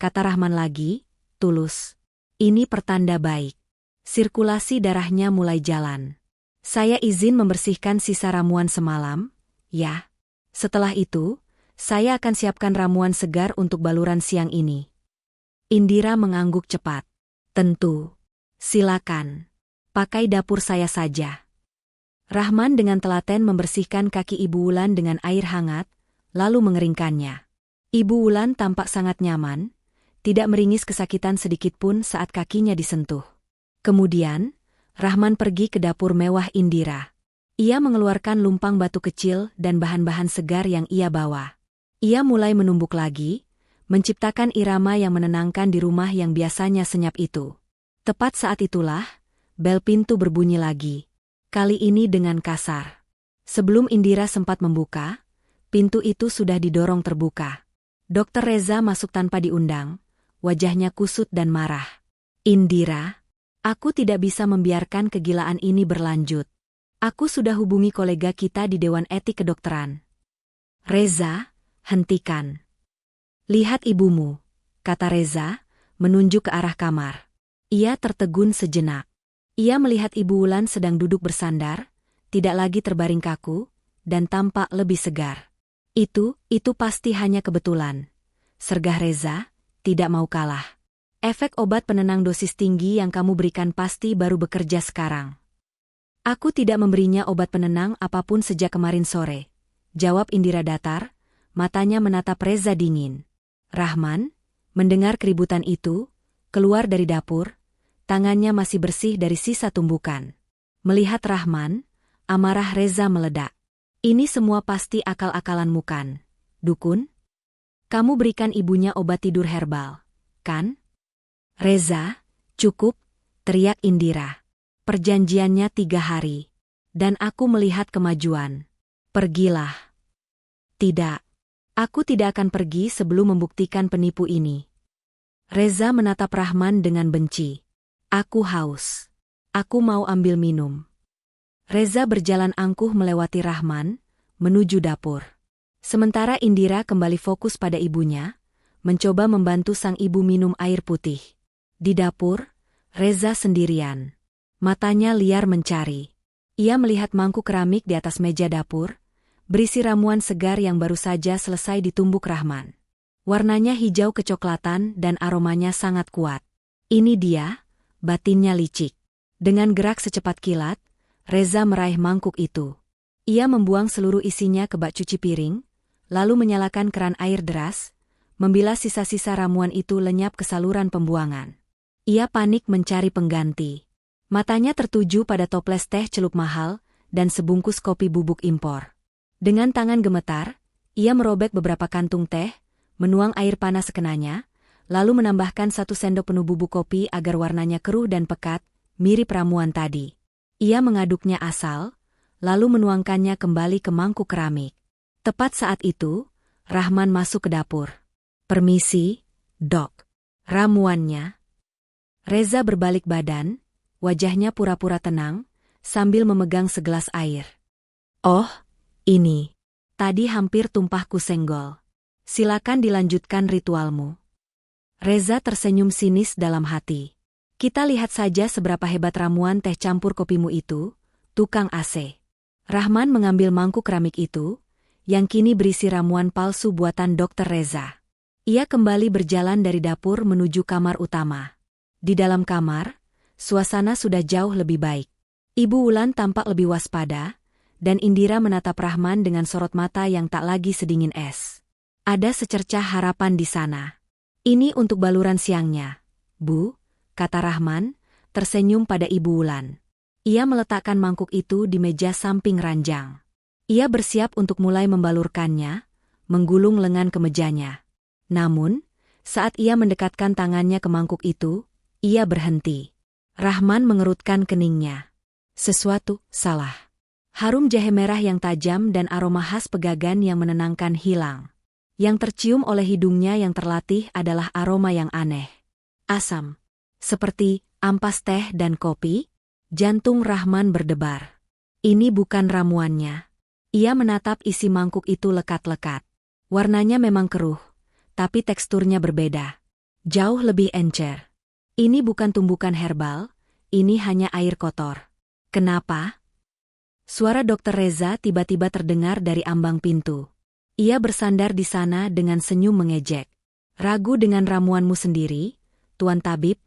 kata Rahman lagi, tulus. Ini pertanda baik. Sirkulasi darahnya mulai jalan. Saya izin membersihkan sisa ramuan semalam, ya. Setelah itu, saya akan siapkan ramuan segar untuk baluran siang ini. Indira mengangguk cepat. Tentu. Silakan. Pakai dapur saya saja. Rahman dengan telaten membersihkan kaki Ibu Wulan dengan air hangat, lalu mengeringkannya. Ibu Wulan tampak sangat nyaman, tidak meringis kesakitan sedikitpun saat kakinya disentuh. Kemudian, Rahman pergi ke dapur mewah Indira. Ia mengeluarkan lumpang batu kecil dan bahan-bahan segar yang ia bawa. Ia mulai menumbuk lagi, menciptakan irama yang menenangkan di rumah yang biasanya senyap itu. Tepat saat itulah, bel pintu berbunyi lagi. Kali ini dengan kasar. Sebelum Indira sempat membuka, pintu itu sudah didorong terbuka. Dokter Reza masuk tanpa diundang, wajahnya kusut dan marah. Indira, aku tidak bisa membiarkan kegilaan ini berlanjut. Aku sudah hubungi kolega kita di Dewan Etik Kedokteran. Reza, hentikan. Lihat ibumu, kata Reza, menunjuk ke arah kamar. Ia tertegun sejenak. Ia melihat Ibu Wulan sedang duduk bersandar, tidak lagi terbaring kaku, dan tampak lebih segar. Itu pasti hanya kebetulan. Sergah Reza, tidak mau kalah. Efek obat penenang dosis tinggi yang kamu berikan pasti baru bekerja sekarang. Aku tidak memberinya obat penenang apapun sejak kemarin sore, jawab Indira datar, matanya menatap Reza dingin. Rahman, mendengar keributan itu, keluar dari dapur, tangannya masih bersih dari sisa tumbukan. Melihat Rahman, amarah Reza meledak. Ini semua pasti akal-akalanmu kan, dukun? Kamu berikan ibunya obat tidur herbal, kan? Reza, cukup, teriak Indira. Perjanjiannya 3 hari. Dan aku melihat kemajuan. Pergilah. Tidak. Aku tidak akan pergi sebelum membuktikan penipu ini. Reza menatap Rahman dengan benci. Aku haus. Aku mau ambil minum. Reza berjalan angkuh melewati Rahman, menuju dapur. Sementara Indira kembali fokus pada ibunya, mencoba membantu sang ibu minum air putih. Di dapur, Reza sendirian. Matanya liar mencari. Ia melihat mangkuk keramik di atas meja dapur, berisi ramuan segar yang baru saja selesai ditumbuk Rahman. Warnanya hijau kecoklatan dan aromanya sangat kuat. Ini dia, batinnya licik. Dengan gerak secepat kilat, Reza meraih mangkuk itu. Ia membuang seluruh isinya ke bak cuci piring, lalu menyalakan keran air deras, membilas sisa-sisa ramuan itu lenyap ke saluran pembuangan. Ia panik mencari pengganti. Matanya tertuju pada toples teh celup mahal dan sebungkus kopi bubuk impor. Dengan tangan gemetar, ia merobek beberapa kantung teh, menuang air panas sekenanya, lalu menambahkan 1 sendok penuh bubuk kopi agar warnanya keruh dan pekat, mirip ramuan tadi. Ia mengaduknya asal, lalu menuangkannya kembali ke mangkuk keramik. Tepat saat itu, Rahman masuk ke dapur. "Permisi, Dok. Ramuannya." Reza berbalik badan, wajahnya pura-pura tenang, sambil memegang segelas air. "Oh, ini. Tadi hampir tumpah ku senggol. Silakan dilanjutkan ritualmu." Reza tersenyum sinis dalam hati. "Kita lihat saja seberapa hebat ramuan teh campur kopimu itu, tukang AC." Rahman mengambil mangkuk keramik itu, yang kini berisi ramuan palsu buatan Dr. Reza. Ia kembali berjalan dari dapur menuju kamar utama. Di dalam kamar, suasana sudah jauh lebih baik. Ibu Wulan tampak lebih waspada, dan Indira menatap Rahman dengan sorot mata yang tak lagi sedingin es. Ada secercah harapan di sana. "Ini untuk baluran siangnya, Bu," kata Rahman, tersenyum pada Ibu Wulan. Ia meletakkan mangkuk itu di meja samping ranjang. Ia bersiap untuk mulai membalurkannya, menggulung lengan ke mejanya. Namun, saat ia mendekatkan tangannya ke mangkuk itu, ia berhenti. Rahman mengerutkan keningnya. Sesuatu salah. Harum jahe merah yang tajam dan aroma khas pegagan yang menenangkan hilang. Yang tercium oleh hidungnya yang terlatih adalah aroma yang aneh. Asam. Seperti ampas teh dan kopi. Jantung Rahman berdebar. Ini bukan ramuannya. Ia menatap isi mangkuk itu lekat-lekat. Warnanya memang keruh, tapi teksturnya berbeda. Jauh lebih encer. Ini bukan tumbukan herbal, ini hanya air kotor. "Kenapa?" Suara Dr. Reza tiba-tiba terdengar dari ambang pintu. Ia bersandar di sana dengan senyum mengejek. "Ragu dengan ramuanmu sendiri, Tuan Tabib?"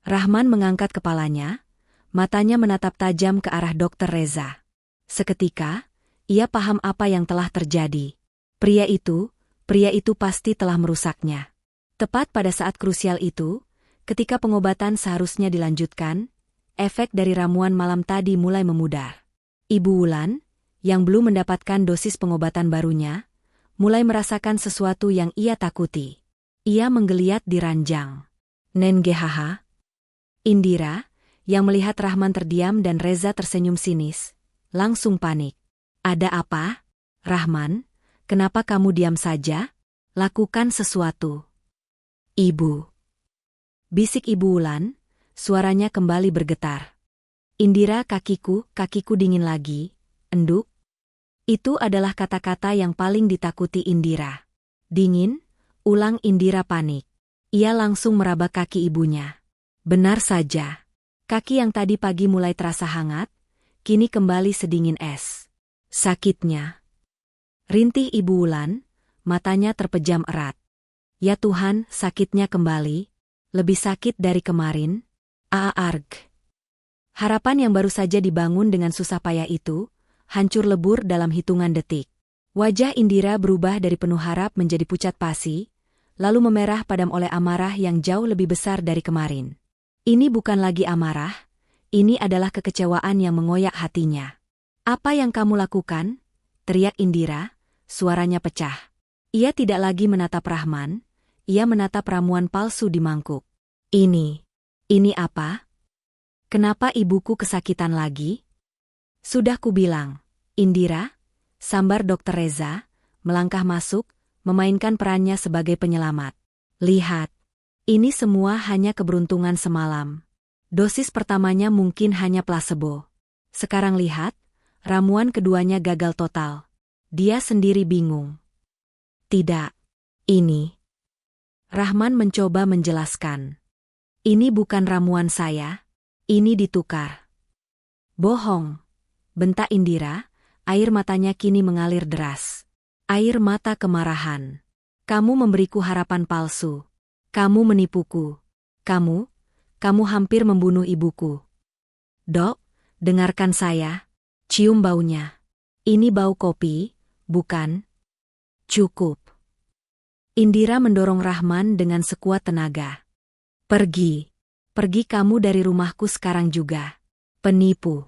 Rahman mengangkat kepalanya, matanya menatap tajam ke arah Dr. Reza. Seketika, ia paham apa yang telah terjadi. Pria itu pasti telah merusaknya. Tepat pada saat krusial itu, ketika pengobatan seharusnya dilanjutkan, efek dari ramuan malam tadi mulai memudar. Ibu Wulan, yang belum mendapatkan dosis pengobatan barunya, mulai merasakan sesuatu yang ia takuti. Ia menggeliat di ranjang. "Nengehaha." Indira, yang melihat Rahman terdiam dan Reza tersenyum sinis, langsung panik. "Ada apa? Rahman, kenapa kamu diam saja? Lakukan sesuatu." "Ibu." Bisik Ibu Wulan, suaranya kembali bergetar. "Indira, kakiku dingin lagi, enduk." Itu adalah kata-kata yang paling ditakuti Indira. "Dingin?" ulang Indira panik. Ia langsung meraba kaki ibunya. Benar saja. Kaki yang tadi pagi mulai terasa hangat, kini kembali sedingin es. "Sakitnya?" rintih Ibu Wulan, matanya terpejam erat. "Ya Tuhan, sakitnya kembali. Lebih sakit dari kemarin." Arg. Harapan yang baru saja dibangun dengan susah payah itu, hancur lebur dalam hitungan detik. Wajah Indira berubah dari penuh harap menjadi pucat pasi, lalu memerah padam oleh amarah yang jauh lebih besar dari kemarin. Ini bukan lagi amarah, ini adalah kekecewaan yang mengoyak hatinya. "Apa yang kamu lakukan?" teriak Indira, suaranya pecah. Ia tidak lagi menatap Rahman, ia menatap ramuan palsu di mangkuk. Ini apa? Kenapa ibuku kesakitan lagi?" "Sudah kubilang, Indira," sambar Dr. Reza, melangkah masuk, memainkan perannya sebagai penyelamat. "Lihat, ini semua hanya keberuntungan semalam. Dosis pertamanya mungkin hanya plasebo. Sekarang lihat, ramuan keduanya gagal total." Dia sendiri bingung. "Tidak, ini..." Rahman mencoba menjelaskan. "Ini bukan ramuan saya, ini ditukar." "Bohong," bentak Indira, air matanya kini mengalir deras. Air mata kemarahan. "Kamu memberiku harapan palsu. Kamu menipuku. Kamu hampir membunuh ibuku." "Dok, dengarkan saya. Cium baunya. Ini bau kopi, bukan?" "Cukup." Indira mendorong Rahman dengan sekuat tenaga. Pergi kamu dari rumahku sekarang juga. Penipu."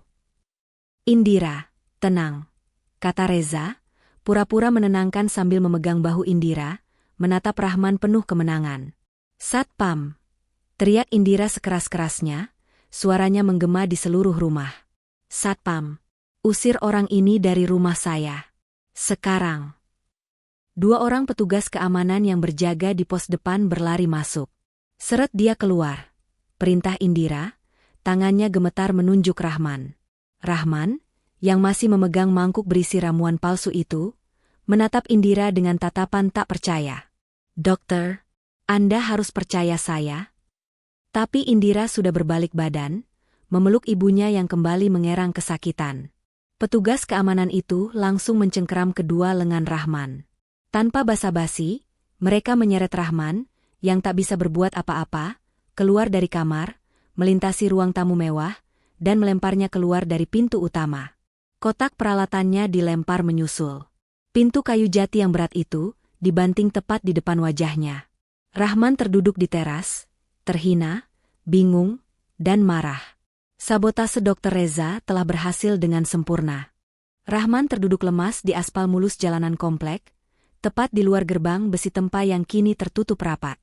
"Indira, tenang," kata Reza, pura-pura menenangkan sambil memegang bahu Indira, menatap Rahman penuh kemenangan. "Satpam!" teriak Indira sekeras-kerasnya, suaranya menggema di seluruh rumah. "Satpam, Usir orang ini dari rumah saya. Sekarang. Dua orang petugas keamanan yang berjaga di pos depan berlari masuk. Seret dia keluar. Perintah Indira, tangannya gemetar menunjuk Rahman. Rahman, yang masih memegang mangkuk berisi ramuan palsu itu, menatap Indira dengan tatapan tak percaya. Dokter, Anda harus percaya saya. Tapi Indira sudah berbalik badan, memeluk ibunya yang kembali mengerang kesakitan. Petugas keamanan itu langsung mencengkeram kedua lengan Rahman. Tanpa basa-basi, mereka menyeret Rahman, yang tak bisa berbuat apa-apa, keluar dari kamar, melintasi ruang tamu mewah, dan melemparnya keluar dari pintu utama. Kotak peralatannya dilempar menyusul. Pintu kayu jati yang berat itu dibanting tepat di depan wajahnya. Rahman terduduk di teras, terhina, bingung, dan marah. Sabotase Dr. Reza telah berhasil dengan sempurna. Rahman terduduk lemas di aspal mulus jalanan komplek, tepat di luar gerbang besi tempa yang kini tertutup rapat.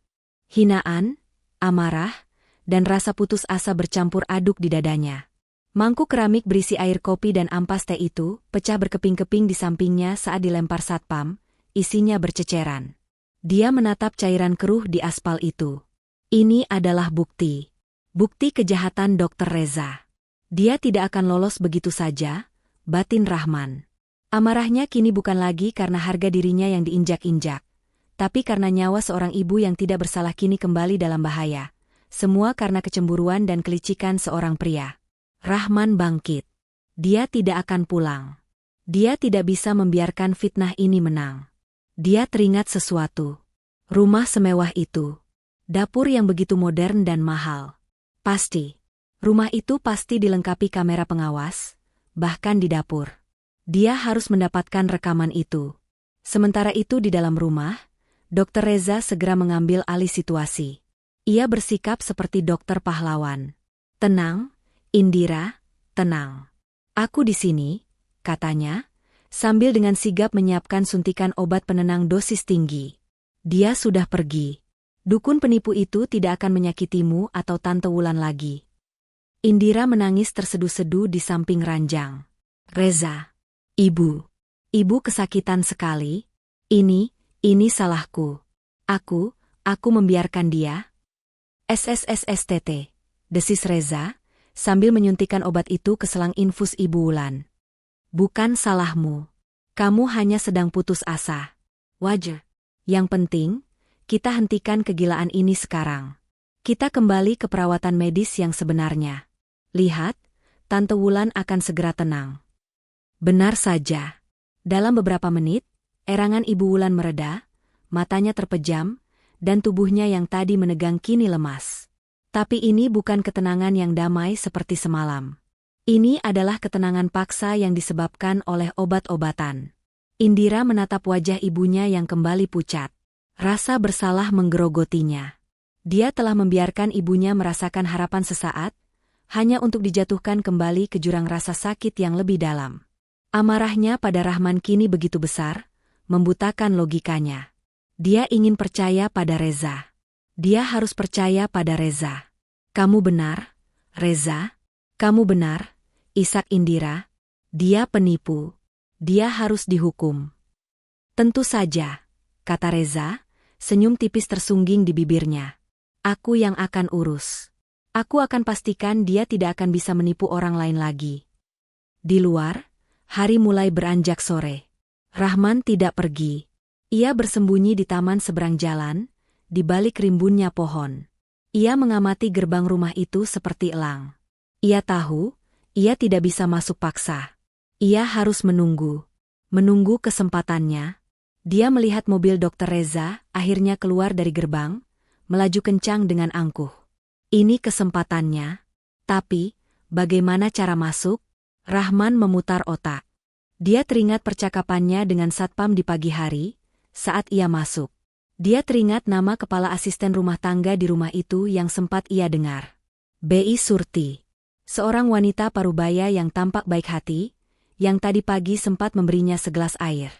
Hinaan, amarah, dan rasa putus asa bercampur aduk di dadanya. Mangkuk keramik berisi air kopi dan ampas teh itu pecah berkeping-keping di sampingnya saat dilempar satpam, isinya berceceran. Dia menatap cairan keruh di aspal itu. Ini adalah bukti. Bukti kejahatan Dr. Reza. Dia tidak akan lolos begitu saja, batin Rahman. Amarahnya kini bukan lagi karena harga dirinya yang diinjak-injak, tapi karena nyawa seorang ibu yang tidak bersalah kini kembali dalam bahaya. Semua karena kecemburuan dan kelicikan seorang pria. Rahman bangkit. Dia tidak akan pulang. Dia tidak bisa membiarkan fitnah ini menang. Dia teringat sesuatu. Rumah semewah itu. Dapur yang begitu modern dan mahal. Pasti. Rumah itu pasti dilengkapi kamera pengawas, bahkan di dapur. Dia harus mendapatkan rekaman itu. Sementara itu di dalam rumah, Dr. Reza segera mengambil alih situasi. Ia bersikap seperti dokter pahlawan. Tenang, Indira, tenang. Aku di sini, katanya, sambil dengan sigap menyiapkan suntikan obat penenang dosis tinggi. Dia sudah pergi. Dukun penipu itu tidak akan menyakitimu atau Tante Wulan lagi. Indira menangis terseduh-seduh di samping ranjang. Reza. Ibu kesakitan sekali. Ini salahku. Aku membiarkan dia. SSSSTT. Desis Reza, sambil menyuntikkan obat itu ke selang infus Ibu Wulan. Bukan salahmu. Kamu hanya sedang putus asa. Wajar. Yang penting, kita hentikan kegilaan ini sekarang. Kita kembali ke perawatan medis yang sebenarnya. Lihat, Tante Wulan akan segera tenang. Benar saja. Dalam beberapa menit, erangan Ibu Wulan mereda, matanya terpejam, dan tubuhnya yang tadi menegang kini lemas. Tapi ini bukan ketenangan yang damai seperti semalam. Ini adalah ketenangan paksa yang disebabkan oleh obat-obatan. Indira menatap wajah ibunya yang kembali pucat. Rasa bersalah menggerogotinya. Dia telah membiarkan ibunya merasakan harapan sesaat, hanya untuk dijatuhkan kembali ke jurang rasa sakit yang lebih dalam. Amarahnya pada Rahman kini begitu besar, membutakan logikanya. Dia ingin percaya pada Reza. Dia harus percaya pada Reza. Kamu benar, Reza. Kamu benar, Isak Indira. Dia penipu. Dia harus dihukum. Tentu saja, kata Reza, senyum tipis tersungging di bibirnya. Aku yang akan urus. Aku akan pastikan dia tidak akan bisa menipu orang lain lagi. Di luar, hari mulai beranjak sore. Rahman tidak pergi. Ia bersembunyi di taman seberang jalan, di balik rimbunnya pohon. Ia mengamati gerbang rumah itu seperti elang. Ia tahu, ia tidak bisa masuk paksa. Ia harus menunggu. Menunggu kesempatannya. Dia melihat mobil Dr. Reza akhirnya keluar dari gerbang, melaju kencang dengan angkuh. Ini kesempatannya. Tapi, bagaimana cara masuk? Rahman memutar otak. Dia teringat percakapannya dengan satpam di pagi hari, saat ia masuk. Dia teringat nama kepala asisten rumah tangga di rumah itu yang sempat ia dengar. B.I. Surti. Seorang wanita parubaya yang tampak baik hati, yang tadi pagi sempat memberinya segelas air.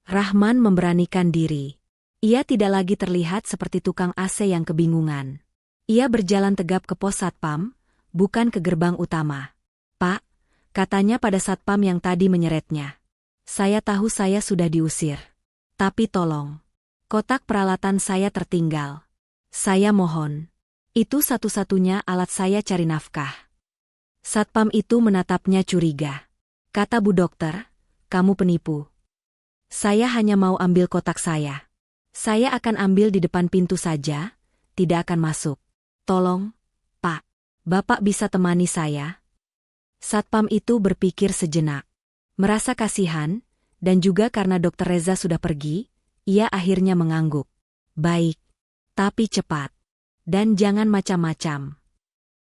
Rahman memberanikan diri. Ia tidak lagi terlihat seperti tukang AC yang kebingungan. Ia berjalan tegap ke pos satpam, bukan ke gerbang utama. Pak, katanya pada satpam yang tadi menyeretnya. Saya tahu saya sudah diusir. Tapi tolong. Kotak peralatan saya tertinggal. Saya mohon. Itu satu-satunya alat saya cari nafkah. Satpam itu menatapnya curiga. Kata Bu Dokter, kamu penipu. Saya hanya mau ambil kotak saya. Saya akan ambil di depan pintu saja, tidak akan masuk. Tolong, Pak. Bapak bisa temani saya? Satpam itu berpikir sejenak. Merasa kasihan, dan juga karena Dokter Reza sudah pergi, ia akhirnya mengangguk. Baik. Tapi cepat. Dan jangan macam-macam.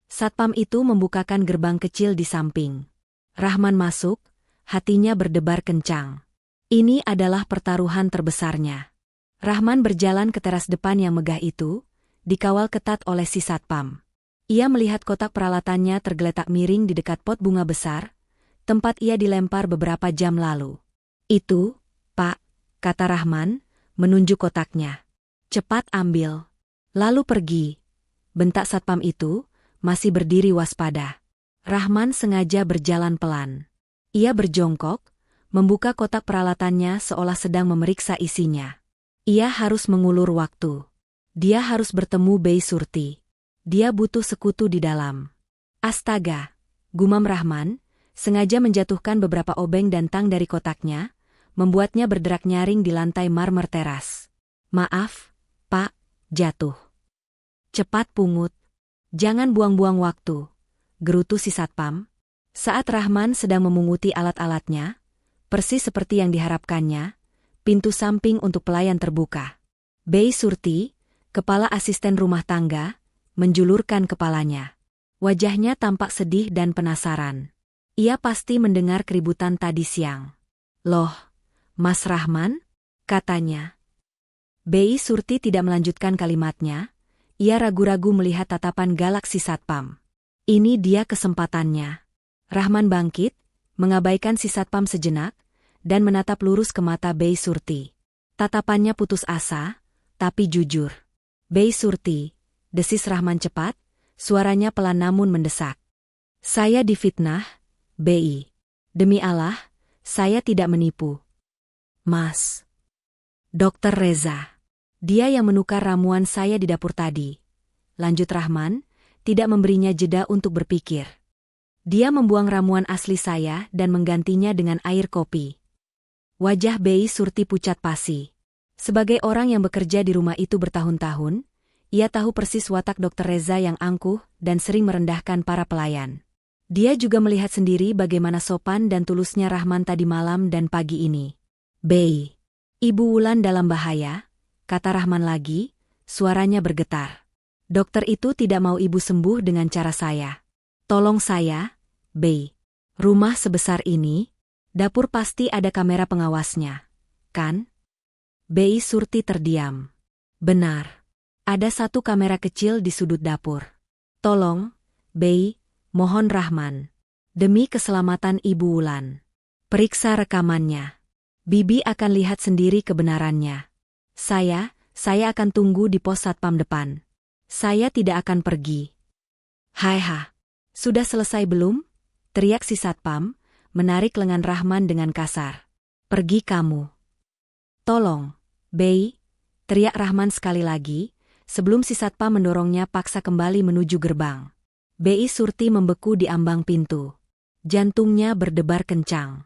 Satpam itu membukakan gerbang kecil di samping. Rahman masuk, hatinya berdebar kencang. Ini adalah pertaruhan terbesarnya. Rahman berjalan ke teras depan yang megah itu, dikawal ketat oleh si satpam. Ia melihat kotak peralatannya tergeletak miring di dekat pot bunga besar, tempat ia dilempar beberapa jam lalu. Itu, Pak, kata Rahman, menunjuk kotaknya. Cepat ambil. Lalu pergi. Bentak satpam itu, masih berdiri waspada. Rahman sengaja berjalan pelan. Ia berjongkok, membuka kotak peralatannya seolah sedang memeriksa isinya. Ia harus mengulur waktu. Dia harus bertemu Bei Surti. Dia butuh sekutu di dalam. Astaga, gumam Rahman, sengaja menjatuhkan beberapa obeng dan tang dari kotaknya, membuatnya berderak nyaring di lantai marmer teras. Maaf, Pak, jatuh. Cepat pungut. Jangan buang-buang waktu, gerutu si satpam. Saat Rahman sedang memunguti alat-alatnya, persis seperti yang diharapkannya, pintu samping untuk pelayan terbuka. Bei Surti, kepala asisten rumah tangga, menjulurkan kepalanya. Wajahnya tampak sedih dan penasaran. Ia pasti mendengar keributan tadi siang. Loh, Mas Rahman? Katanya. Bei Surti tidak melanjutkan kalimatnya. Ia ragu-ragu melihat tatapan galak si satpam. Ini dia kesempatannya. Rahman bangkit, mengabaikan si satpam sejenak, dan menatap lurus ke mata Bei Surti. Tatapannya putus asa, tapi jujur. Bei Surti, desis Rahman cepat, suaranya pelan namun mendesak. Saya difitnah, Bei. Demi Allah, saya tidak menipu. Mas. Dokter Reza. Dia yang menukar ramuan saya di dapur tadi. Lanjut Rahman, tidak memberinya jeda untuk berpikir. Dia membuang ramuan asli saya dan menggantinya dengan air kopi. Wajah Bei Surti pucat pasi. Sebagai orang yang bekerja di rumah itu bertahun-tahun, ia tahu persis watak Dokter Reza yang angkuh dan sering merendahkan para pelayan. Dia juga melihat sendiri bagaimana sopan dan tulusnya Rahman tadi malam dan pagi ini. Bei, Ibu Wulan dalam bahaya, kata Rahman lagi, suaranya bergetar. Dokter itu tidak mau ibu sembuh dengan cara saya. Tolong saya, Bei. Rumah sebesar ini, dapur pasti ada kamera pengawasnya, kan? Bei Surti terdiam. Benar. Ada satu kamera kecil di sudut dapur. Tolong, Bei, mohon Rahman. Demi keselamatan Ibu Wulan. Periksa rekamannya. Bibi akan lihat sendiri kebenarannya. Saya akan tunggu di pos satpam depan. Saya tidak akan pergi. Haiha. Sudah selesai belum? Teriak si satpam, menarik lengan Rahman dengan kasar. Pergi kamu. Tolong, Bei, teriak Rahman sekali lagi, sebelum si satpam mendorongnya paksa kembali menuju gerbang. Bei Surti membeku di ambang pintu. Jantungnya berdebar kencang.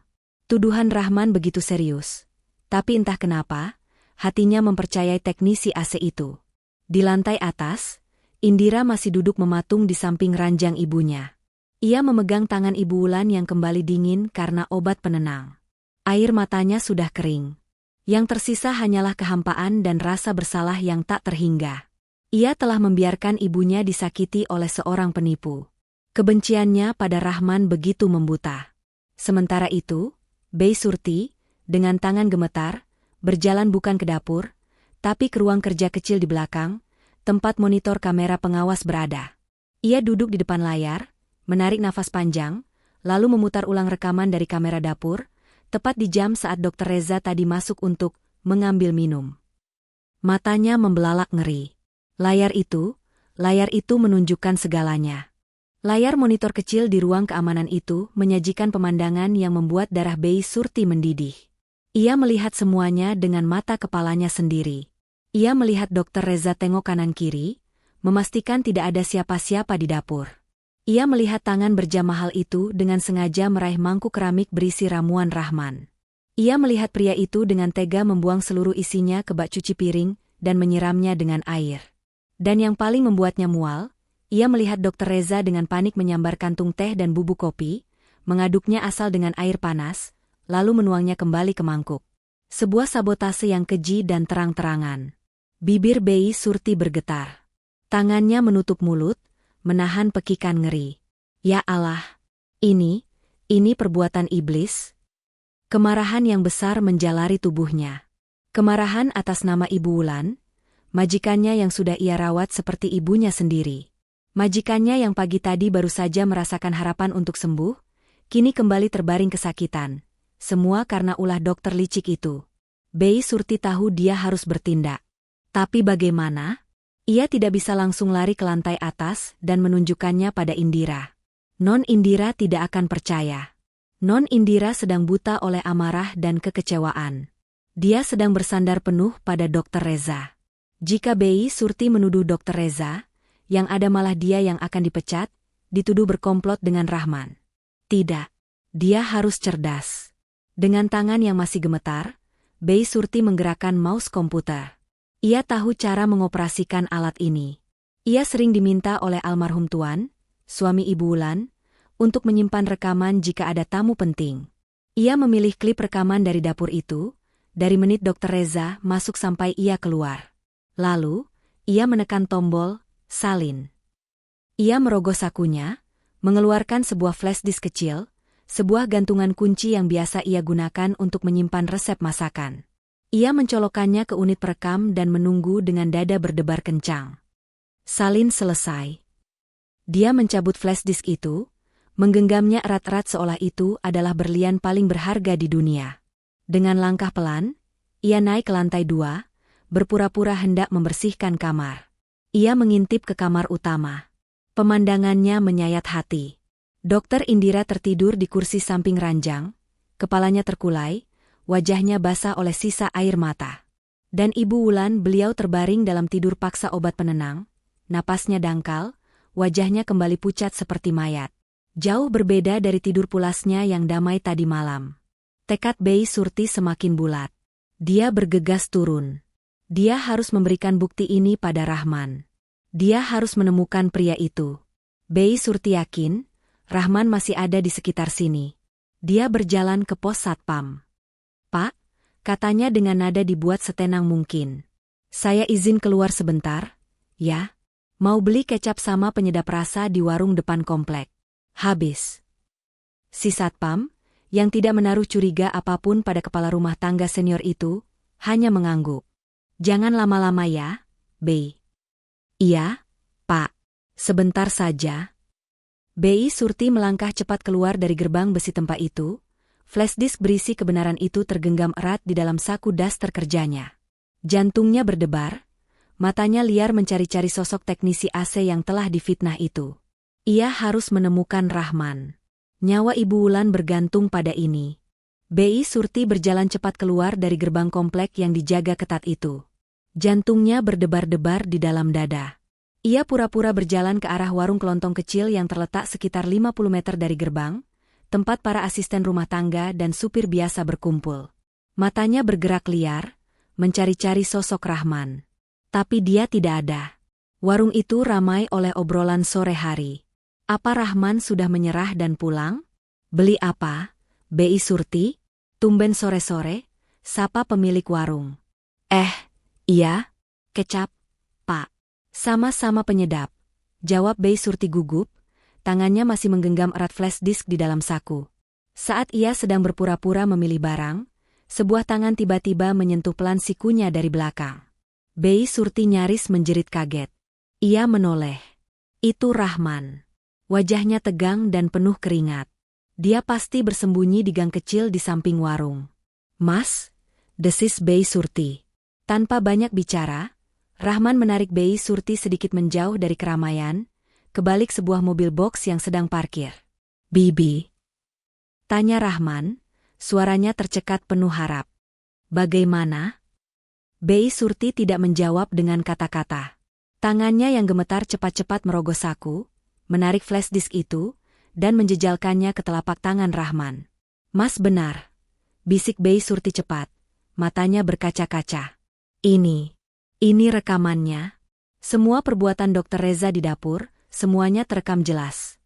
Tuduhan Rahman begitu serius. Tapi entah kenapa, hatinya mempercayai teknisi AC itu. Di lantai atas, Indira masih duduk mematung di samping ranjang ibunya. Ia memegang tangan Ibu Wulan yang kembali dingin karena obat penenang. Air matanya sudah kering. Yang tersisa hanyalah kehampaan dan rasa bersalah yang tak terhingga. Ia telah membiarkan ibunya disakiti oleh seorang penipu. Kebenciannya pada Rahman begitu membuta. Sementara itu, Bei Surti, dengan tangan gemetar, berjalan bukan ke dapur, tapi ke ruang kerja kecil di belakang, tempat monitor kamera pengawas berada. Ia duduk di depan layar, menarik nafas panjang, lalu memutar ulang rekaman dari kamera dapur, tepat di jam saat Dokter Reza tadi masuk untuk mengambil minum. Matanya membelalak ngeri. Layar itu menunjukkan segalanya. Layar monitor kecil di ruang keamanan itu menyajikan pemandangan yang membuat darah Bei Surti mendidih. Ia melihat semuanya dengan mata kepalanya sendiri. Ia melihat Dr. Reza tengok kanan-kiri, memastikan tidak ada siapa-siapa di dapur. Ia melihat tangan berjam mahal itu dengan sengaja meraih mangkuk keramik berisi ramuan Rahman. Ia melihat pria itu dengan tega membuang seluruh isinya ke bak cuci piring dan menyiramnya dengan air. Dan yang paling membuatnya mual, ia melihat Dr. Reza dengan panik menyambar kantung teh dan bubuk kopi, mengaduknya asal dengan air panas, lalu menuangnya kembali ke mangkuk. Sebuah sabotase yang keji dan terang-terangan. Bibir Bei Surti bergetar. Tangannya menutup mulut, menahan pekikan ngeri. Ya Allah! Ini perbuatan iblis. Kemarahan yang besar menjalari tubuhnya. Kemarahan atas nama Ibu Wulan, majikannya yang sudah ia rawat seperti ibunya sendiri. Majikannya yang pagi tadi baru saja merasakan harapan untuk sembuh, kini kembali terbaring kesakitan. Semua karena ulah dokter licik itu. Bei Surti tahu dia harus bertindak. Tapi bagaimana? Ia tidak bisa langsung lari ke lantai atas dan menunjukkannya pada Indira. Non Indira tidak akan percaya. Non Indira sedang buta oleh amarah dan kekecewaan. Dia sedang bersandar penuh pada Dr. Reza. Jika Bei Surti menuduh Dr. Reza, yang ada malah dia yang akan dipecat, dituduh berkomplot dengan Rahman. Tidak. Dia harus cerdas. Dengan tangan yang masih gemetar, Bei Surti menggerakkan mouse komputer. Ia tahu cara mengoperasikan alat ini. Ia sering diminta oleh almarhum Tuan, suami Ibu Wulan, untuk menyimpan rekaman jika ada tamu penting. Ia memilih klip rekaman dari dapur itu, dari menit Dr. Reza masuk sampai ia keluar. Lalu, ia menekan tombol salin. Ia merogoh sakunya, mengeluarkan sebuah flash disk kecil, sebuah gantungan kunci yang biasa ia gunakan untuk menyimpan resep masakan. Ia mencolokkannya ke unit perekam dan menunggu dengan dada berdebar kencang. Salin selesai. Dia mencabut flash disk itu, menggenggamnya erat-erat seolah itu adalah berlian paling berharga di dunia. Dengan langkah pelan, ia naik ke lantai 2, berpura-pura hendak membersihkan kamar. Ia mengintip ke kamar utama. Pemandangannya menyayat hati. Dokter Indira tertidur di kursi samping ranjang, kepalanya terkulai, wajahnya basah oleh sisa air mata. Dan Ibu Wulan beliau terbaring dalam tidur paksa obat penenang, napasnya dangkal, wajahnya kembali pucat seperti mayat. Jauh berbeda dari tidur pulasnya yang damai tadi malam. Tekad Bei Surti semakin bulat. Dia bergegas turun. Dia harus memberikan bukti ini pada Rahman. Dia harus menemukan pria itu. Bei Surti yakin, Rahman masih ada di sekitar sini. Dia berjalan ke pos satpam. Pak, katanya dengan nada dibuat setenang mungkin. Saya izin keluar sebentar, ya? Mau beli kecap sama penyedap rasa di warung depan komplek. Habis. Si satpam, yang tidak menaruh curiga apapun pada kepala rumah tangga senior itu, hanya mengangguk. Jangan lama-lama ya, Bei. Iya, Pak. Sebentar saja. Bei Surti melangkah cepat keluar dari gerbang besi tempat itu. Flash disk berisi kebenaran itu tergenggam erat di dalam saku daster kerjanya. Jantungnya berdebar, matanya liar mencari-cari sosok teknisi AC yang telah difitnah itu. Ia harus menemukan Rahman. Nyawa Ibu Wulan bergantung pada ini. Bei Surti berjalan cepat keluar dari gerbang komplek yang dijaga ketat itu. Jantungnya berdebar-debar di dalam dada. Ia pura-pura berjalan ke arah warung kelontong kecil yang terletak sekitar 50 meter dari gerbang, tempat para asisten rumah tangga dan supir biasa berkumpul. Matanya bergerak liar, mencari-cari sosok Rahman. Tapi dia tidak ada. Warung itu ramai oleh obrolan sore hari. Apa Rahman sudah menyerah dan pulang? Beli apa? Bei Surti? Tumben sore-sore, sapa pemilik warung. Iya, kecap, Pak. Sama-sama penyedap. Jawab Bei Surti gugup, tangannya masih menggenggam erat flash disk di dalam saku. Saat ia sedang berpura-pura memilih barang, sebuah tangan tiba-tiba menyentuh pelan sikunya dari belakang. Bei Surti nyaris menjerit kaget. Ia menoleh. Itu Rahman. Wajahnya tegang dan penuh keringat. Dia pasti bersembunyi di gang kecil di samping warung. Mas, desis Bei Surti. Tanpa banyak bicara, Rahman menarik Bei Surti sedikit menjauh dari keramaian, kebalik sebuah mobil box yang sedang parkir. "Bibi?" tanya Rahman, suaranya tercekat penuh harap. "Bagaimana?" Bei Surti tidak menjawab dengan kata-kata. Tangannya yang gemetar cepat-cepat merogoh saku, menarik flash disk itu, dan menjejalkannya ke telapak tangan Rahman. "Mas benar," bisik Bei Surti cepat, matanya berkaca-kaca. Ini rekamannya. Semua perbuatan Dr. Reza di dapur, semuanya terekam jelas."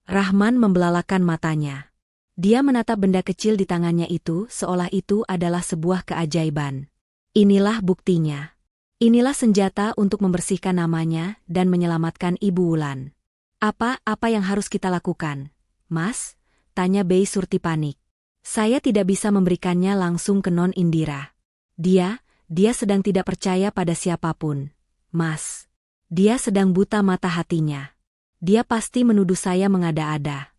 Rahman membelalakan matanya. Dia menatap benda kecil di tangannya itu seolah itu adalah sebuah keajaiban. "Inilah buktinya. Inilah senjata untuk membersihkan namanya dan menyelamatkan Ibu Wulan." Apa yang harus kita lakukan, Mas?" tanya Bei Surti panik. "Saya tidak bisa memberikannya langsung ke Non Indira. Dia sedang tidak percaya pada siapapun, Mas. Dia sedang buta mata hatinya. Dia pasti menuduh saya mengada-ada."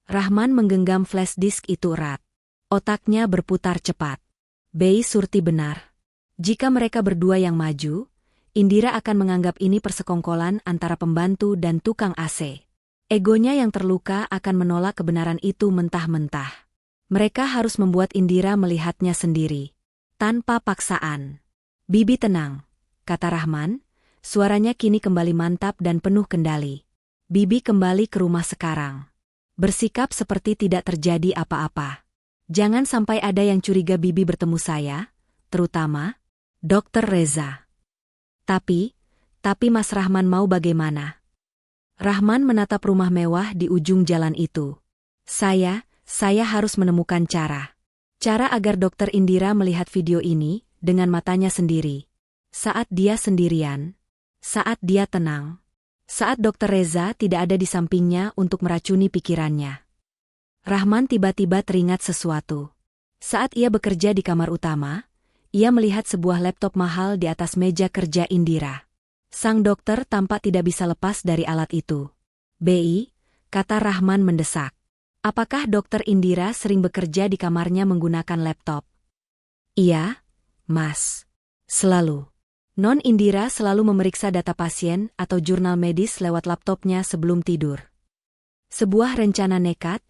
Rahman menggenggam flash disk itu erat. Otaknya berputar cepat. Bei Surti benar. Jika mereka berdua yang maju, Indira akan menganggap ini persekongkolan antara pembantu dan tukang AC. Egonya yang terluka akan menolak kebenaran itu mentah-mentah. Mereka harus membuat Indira melihatnya sendiri, tanpa paksaan. "Bibi tenang," kata Rahman, suaranya kini kembali mantap dan penuh kendali. "Bibi kembali ke rumah sekarang. Bersikap seperti tidak terjadi apa-apa. Jangan sampai ada yang curiga Bibi bertemu saya, terutama Dr. Reza." Tapi Mas Rahman mau bagaimana?" Rahman menatap rumah mewah di ujung jalan itu. Saya harus menemukan cara agar Dr. Indira melihat video ini dengan matanya sendiri. Saat dia sendirian, saat dia tenang, saat Dr. Reza tidak ada di sampingnya untuk meracuni pikirannya. Rahman tiba-tiba teringat sesuatu. Saat ia bekerja di kamar utama, ia melihat sebuah laptop mahal di atas meja kerja Indira. Sang dokter tampak tidak bisa lepas dari alat itu. "Bi," kata Rahman mendesak. "Apakah Dokter Indira sering bekerja di kamarnya menggunakan laptop?" "Iya, Mas. Selalu. Non Indira selalu memeriksa data pasien atau jurnal medis lewat laptopnya sebelum tidur." Sebuah rencana nekat,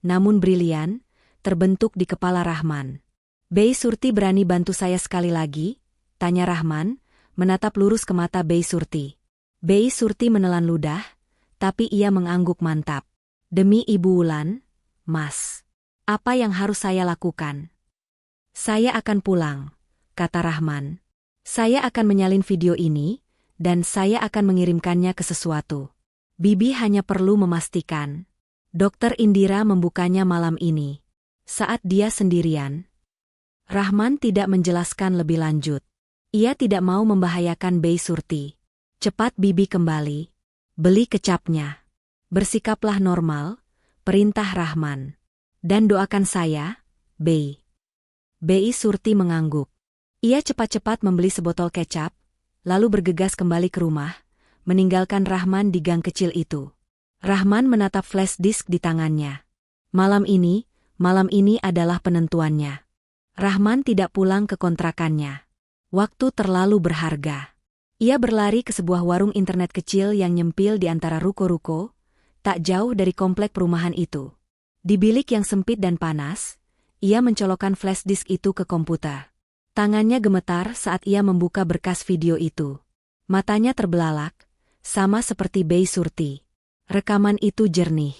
namun brilian, terbentuk di kepala Rahman. "Bei Surti berani bantu saya sekali lagi?" tanya Rahman, menatap lurus ke mata Bei Surti. Bei Surti menelan ludah, tapi ia mengangguk mantap. "Demi Ibu Wulan, Mas. Apa yang harus saya lakukan?" "Saya akan pulang," kata Rahman. "Saya akan menyalin video ini, dan saya akan mengirimkannya ke sesuatu. Bibi hanya perlu memastikan." Dokter Indira membukanya malam ini. Saat dia sendirian, Rahman tidak menjelaskan lebih lanjut. Ia tidak mau membahayakan Bei Surti. "Cepat Bibi kembali. Beli kecapnya. Bersikaplah normal," perintah Rahman. "Dan doakan saya, Bei." Bei Surti mengangguk. Ia cepat-cepat membeli sebotol kecap, lalu bergegas kembali ke rumah, meninggalkan Rahman di gang kecil itu. Rahman menatap flash disk di tangannya. Malam ini adalah penentuannya. Rahman tidak pulang ke kontrakannya. Waktu terlalu berharga. Ia berlari ke sebuah warung internet kecil yang nyempil di antara ruko-ruko, tak jauh dari komplek perumahan itu. Di bilik yang sempit dan panas, ia mencolokkan flash disk itu ke komputer. Tangannya gemetar saat ia membuka berkas video itu. Matanya terbelalak, sama seperti Bei Surti. Rekaman itu jernih.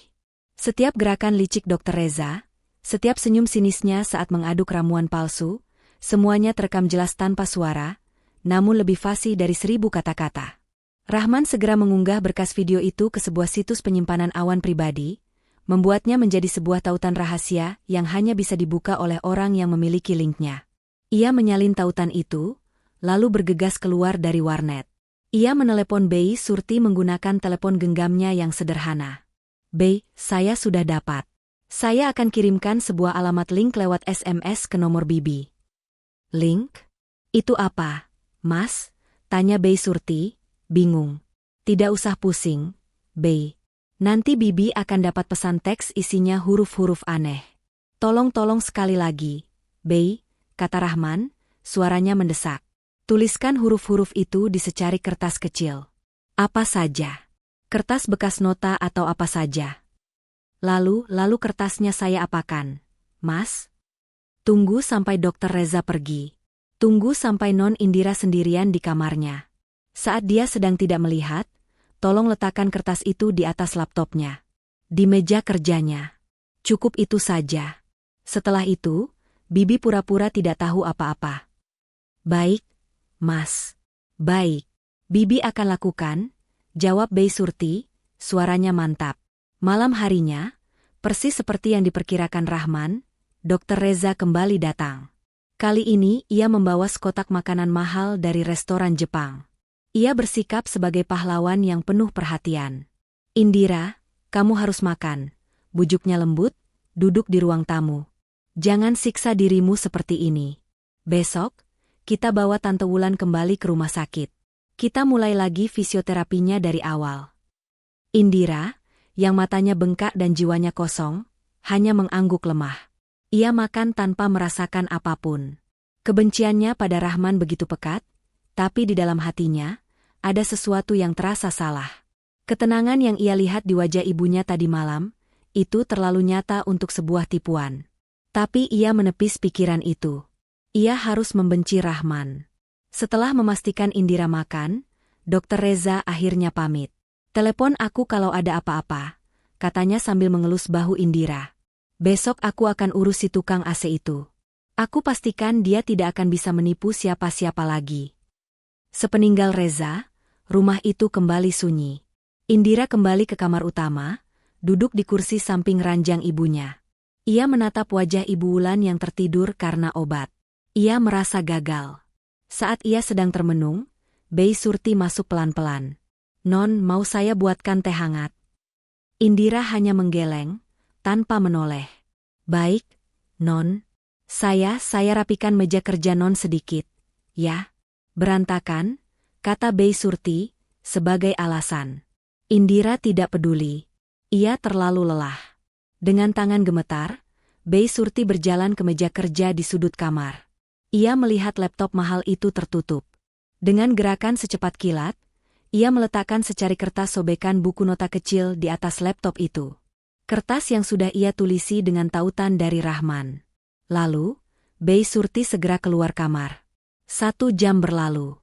Setiap gerakan licik Dr. Reza, setiap senyum sinisnya saat mengaduk ramuan palsu, semuanya terekam jelas tanpa suara, namun lebih fasih dari 1000 kata-kata. Rahman segera mengunggah berkas video itu ke sebuah situs penyimpanan awan pribadi, membuatnya menjadi sebuah tautan rahasia yang hanya bisa dibuka oleh orang yang memiliki linknya. Ia menyalin tautan itu, lalu bergegas keluar dari warnet. Ia menelepon Bei Surti menggunakan telepon genggamnya yang sederhana. "Bei, saya sudah dapat. Saya akan kirimkan sebuah alamat link lewat SMS ke nomor Bibi." "Link? Itu apa, Mas?" tanya Bei Surti, bingung. "Tidak usah pusing, Bei. Nanti Bibi akan dapat pesan teks isinya huruf-huruf aneh. Tolong sekali lagi, Bei," kata Rahman, suaranya mendesak. "Tuliskan huruf-huruf itu di secari kertas kecil. Apa saja. Kertas bekas nota atau apa saja. Lalu kertasnya saya apakan, Mas? Tunggu sampai Dokter Reza pergi. Tunggu sampai Non Indira sendirian di kamarnya. Saat dia sedang tidak melihat, tolong letakkan kertas itu di atas laptopnya. Di meja kerjanya. Cukup itu saja. Setelah itu, Bibi pura-pura tidak tahu apa-apa. Baik, Mas. Baik. Bibi akan lakukan, jawab Bei Surti, suaranya mantap. Malam harinya, persis seperti yang diperkirakan Rahman, Dokter Reza kembali datang. Kali ini ia membawa sekotak makanan mahal dari restoran Jepang. Ia bersikap sebagai pahlawan yang penuh perhatian. Indira, kamu harus makan, bujuknya lembut, duduk di ruang tamu. Jangan siksa dirimu seperti ini. Besok, kita bawa Tante Wulan kembali ke rumah sakit. Kita mulai lagi fisioterapinya dari awal. Indira, yang matanya bengkak dan jiwanya kosong, hanya mengangguk lemah. Ia makan tanpa merasakan apapun. Kebenciannya pada Rahman begitu pekat, tapi di dalam hatinya, ada sesuatu yang terasa salah. Ketenangan yang ia lihat di wajah ibunya tadi malam, itu terlalu nyata untuk sebuah tipuan. Tapi ia menepis pikiran itu. Ia harus membenci Rahman. Setelah memastikan Indira makan, Dokter Reza akhirnya pamit. Telepon aku kalau ada apa-apa, katanya sambil mengelus bahu Indira. Besok aku akan urus si tukang AC itu. Aku pastikan dia tidak akan bisa menipu siapa-siapa lagi. Sepeninggal Reza, rumah itu kembali sunyi. Indira kembali ke kamar utama, duduk di kursi samping ranjang ibunya. Ia menatap wajah Ibu Wulan yang tertidur karena obat. Ia merasa gagal. Saat ia sedang termenung, Bei Surti masuk pelan-pelan. Non, mau saya buatkan teh hangat? Indira hanya menggeleng, tanpa menoleh. Baik, Non. Saya rapikan meja kerja Non sedikit. Ya. Berantakan, kata Bei Surti, sebagai alasan. Indira tidak peduli. Ia terlalu lelah. Dengan tangan gemetar, Bei Surti berjalan ke meja kerja di sudut kamar. Ia melihat laptop mahal itu tertutup. Dengan gerakan secepat kilat, ia meletakkan secari kertas sobekan buku nota kecil di atas laptop itu. Kertas yang sudah ia tulisi dengan tautan dari Rahman. Lalu, Bei Surti segera keluar kamar. 1 jam berlalu.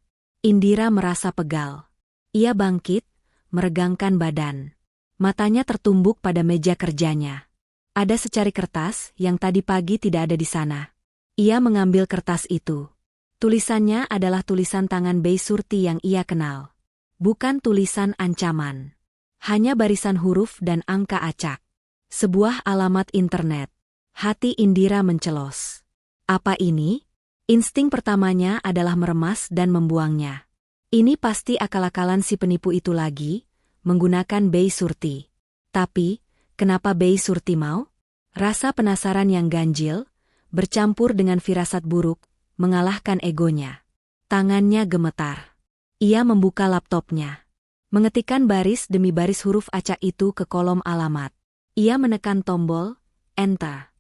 Indira merasa pegal. Ia bangkit, meregangkan badan. Matanya tertumbuk pada meja kerjanya. Ada secari kertas yang tadi pagi tidak ada di sana. Ia mengambil kertas itu. Tulisannya adalah tulisan tangan Bei Surti yang ia kenal. Bukan tulisan ancaman. Hanya barisan huruf dan angka acak. Sebuah alamat internet. Hati Indira mencelos. Apa ini? Insting pertamanya adalah meremas dan membuangnya. Ini pasti akal-akalan si penipu itu lagi, menggunakan Bei Surti. Tapi, kenapa Bei Surti mau? Rasa penasaran yang ganjil, bercampur dengan firasat buruk, mengalahkan egonya. Tangannya gemetar. Ia membuka laptopnya. Mengetikkan baris demi baris huruf acak itu ke kolom alamat. Ia menekan tombol, Enter.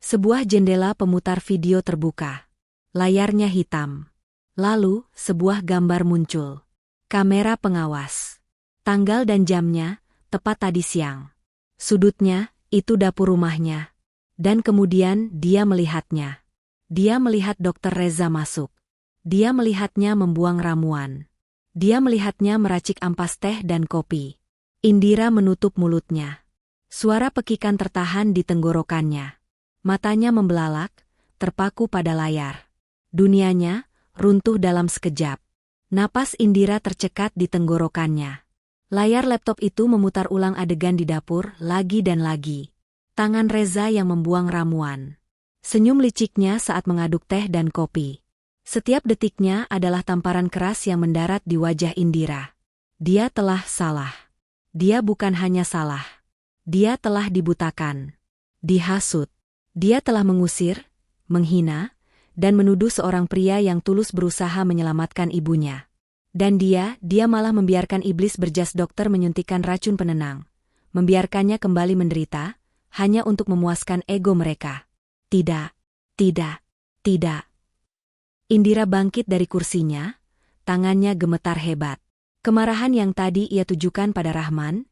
Sebuah jendela pemutar video terbuka. Layarnya hitam. Lalu, sebuah gambar muncul. Kamera pengawas. Tanggal dan jamnya, tepat tadi siang. Sudutnya, itu dapur rumahnya. Dan kemudian dia melihatnya. Dia melihat Dokter Reza masuk. Dia melihatnya membuang ramuan. Dia melihatnya meracik ampas teh dan kopi. Indira menutup mulutnya. Suara pekikan tertahan di tenggorokannya. Matanya membelalak, terpaku pada layar. Dunianya runtuh dalam sekejap. Napas Indira tercekat di tenggorokannya. Layar laptop itu memutar ulang adegan di dapur lagi dan lagi. Tangan Reza yang membuang ramuan. Senyum liciknya saat mengaduk teh dan kopi. Setiap detiknya adalah tamparan keras yang mendarat di wajah Indira. Dia telah salah. Dia bukan hanya salah. Dia telah dibutakan. Dihasut. Dia telah mengusir, menghina, dan menuduh seorang pria yang tulus berusaha menyelamatkan ibunya. Dan dia malah membiarkan iblis berjas dokter menyuntikkan racun penenang. Membiarkannya kembali menderita, hanya untuk memuaskan ego mereka. Tidak, tidak, tidak. Indira bangkit dari kursinya, tangannya gemetar hebat. Kemarahan yang tadi ia tujukan pada Rahman,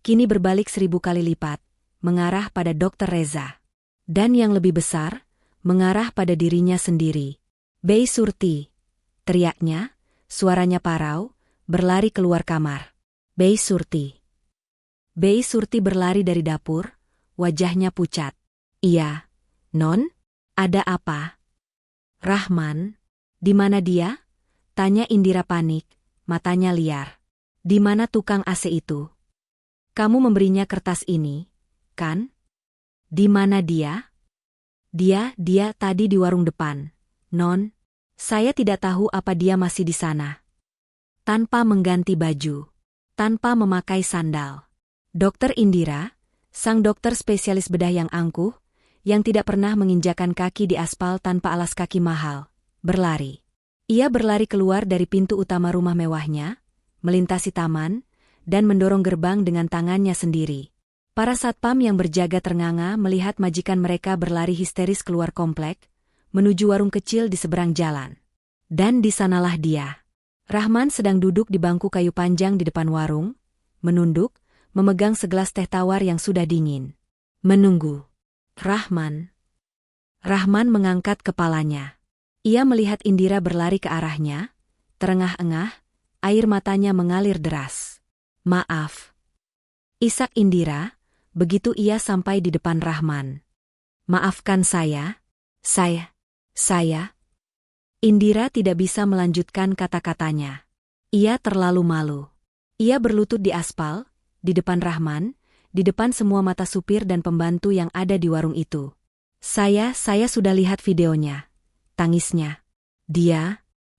kini berbalik 1000 kali lipat, mengarah pada Dr. Reza. Dan yang lebih besar, mengarah pada dirinya sendiri. "Bei Surti!" teriaknya, suaranya parau, berlari keluar kamar. "Bei Surti!" Bei Surti berlari dari dapur, wajahnya pucat. "Iya, Non? Ada apa?" "Rahman, di mana dia?" tanya Indira panik, matanya liar. "Di mana tukang AC itu? Kamu memberinya kertas ini, kan? Di mana dia?" Dia tadi di warung depan, Non. Saya tidak tahu apa dia masih di sana." Tanpa mengganti baju, tanpa memakai sandal. Dokter Indira, sang dokter spesialis bedah yang angkuh, yang tidak pernah menginjakan kaki di aspal tanpa alas kaki mahal, berlari. Ia berlari keluar dari pintu utama rumah mewahnya, melintasi taman, dan mendorong gerbang dengan tangannya sendiri. Para satpam yang berjaga ternganga melihat majikan mereka berlari histeris keluar komplek, menuju warung kecil di seberang jalan. Dan di sanalah dia. Rahman sedang duduk di bangku kayu panjang di depan warung, menunduk, memegang segelas teh tawar yang sudah dingin. Menunggu. Rahman. Rahman mengangkat kepalanya. Ia melihat Indira berlari ke arahnya, terengah-engah, air matanya mengalir deras. "Maaf." Isak Indira, begitu ia sampai di depan Rahman. "Maafkan saya. Saya." Indira tidak bisa melanjutkan kata-katanya. Ia terlalu malu. Ia berlutut di aspal, di depan Rahman, di depan semua mata supir dan pembantu yang ada di warung itu. Saya sudah lihat videonya," tangisnya.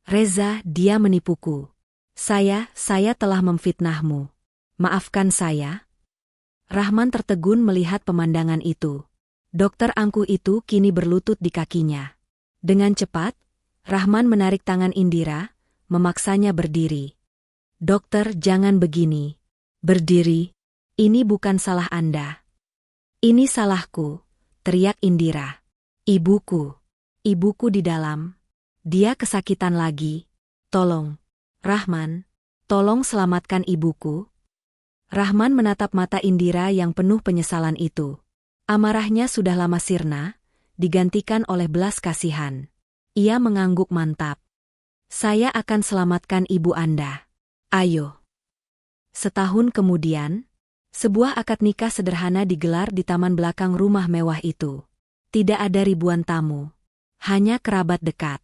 Reza, dia menipuku. Saya telah memfitnahmu. Maafkan saya." Rahman tertegun melihat pemandangan itu. Dokter angkuh itu kini berlutut di kakinya. Dengan cepat, Rahman menarik tangan Indira, memaksanya berdiri. "Dokter, jangan begini. Berdiri. Ini bukan salah Anda." "Ini salahku," teriak Indira. Ibuku di dalam. Dia kesakitan lagi. Tolong. Rahman, tolong selamatkan ibuku." Rahman menatap mata Indira yang penuh penyesalan itu. Amarahnya sudah lama sirna, digantikan oleh belas kasihan. Ia mengangguk mantap. "Saya akan selamatkan ibu Anda. Ayo." Setahun kemudian, sebuah akad nikah sederhana digelar di taman belakang rumah mewah itu. Tidak ada ribuan tamu. Hanya kerabat dekat.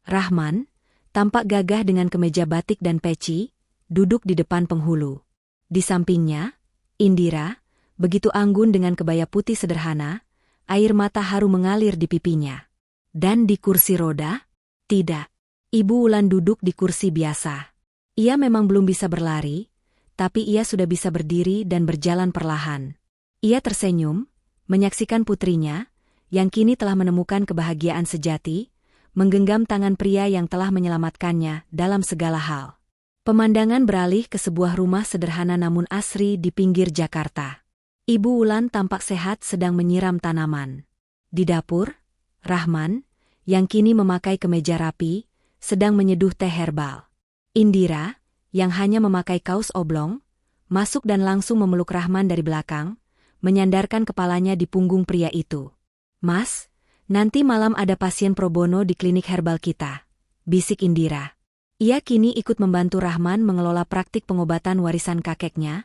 Rahman, tampak gagah dengan kemeja batik dan peci, duduk di depan penghulu. Di sampingnya, Indira, begitu anggun dengan kebaya putih sederhana, air mata haru mengalir di pipinya. Dan di kursi roda? Tidak. Ibu Wulan duduk di kursi biasa. Ia memang belum bisa berlari, tapi ia sudah bisa berdiri dan berjalan perlahan. Ia tersenyum, menyaksikan putrinya, yang kini telah menemukan kebahagiaan sejati, menggenggam tangan pria yang telah menyelamatkannya dalam segala hal. Pemandangan beralih ke sebuah rumah sederhana namun asri di pinggir Jakarta. Ibu Wulan tampak sehat sedang menyiram tanaman. Di dapur, Rahman, yang kini memakai kemeja rapi, sedang menyeduh teh herbal. Indira, yang hanya memakai kaos oblong, masuk dan langsung memeluk Rahman dari belakang, menyandarkan kepalanya di punggung pria itu. "Mas, nanti malam ada pasien pro bono di klinik herbal kita," bisik Indira. Ia kini ikut membantu Rahman mengelola praktik pengobatan warisan kakeknya,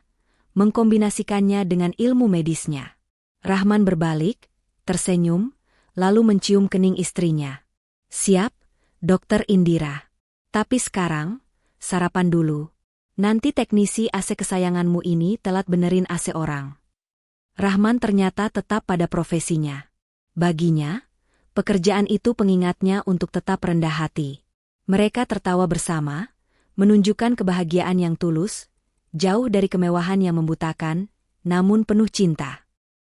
mengkombinasikannya dengan ilmu medisnya. Rahman berbalik, tersenyum, lalu mencium kening istrinya. "Siap, Dokter Indira. Tapi sekarang, sarapan dulu. Nanti teknisi AC kesayanganmu ini telat benerin AC orang." Rahman ternyata tetap pada profesinya. Baginya, pekerjaan itu pengingatnya untuk tetap rendah hati. Mereka tertawa bersama, menunjukkan kebahagiaan yang tulus, jauh dari kemewahan yang membutakan, namun penuh cinta.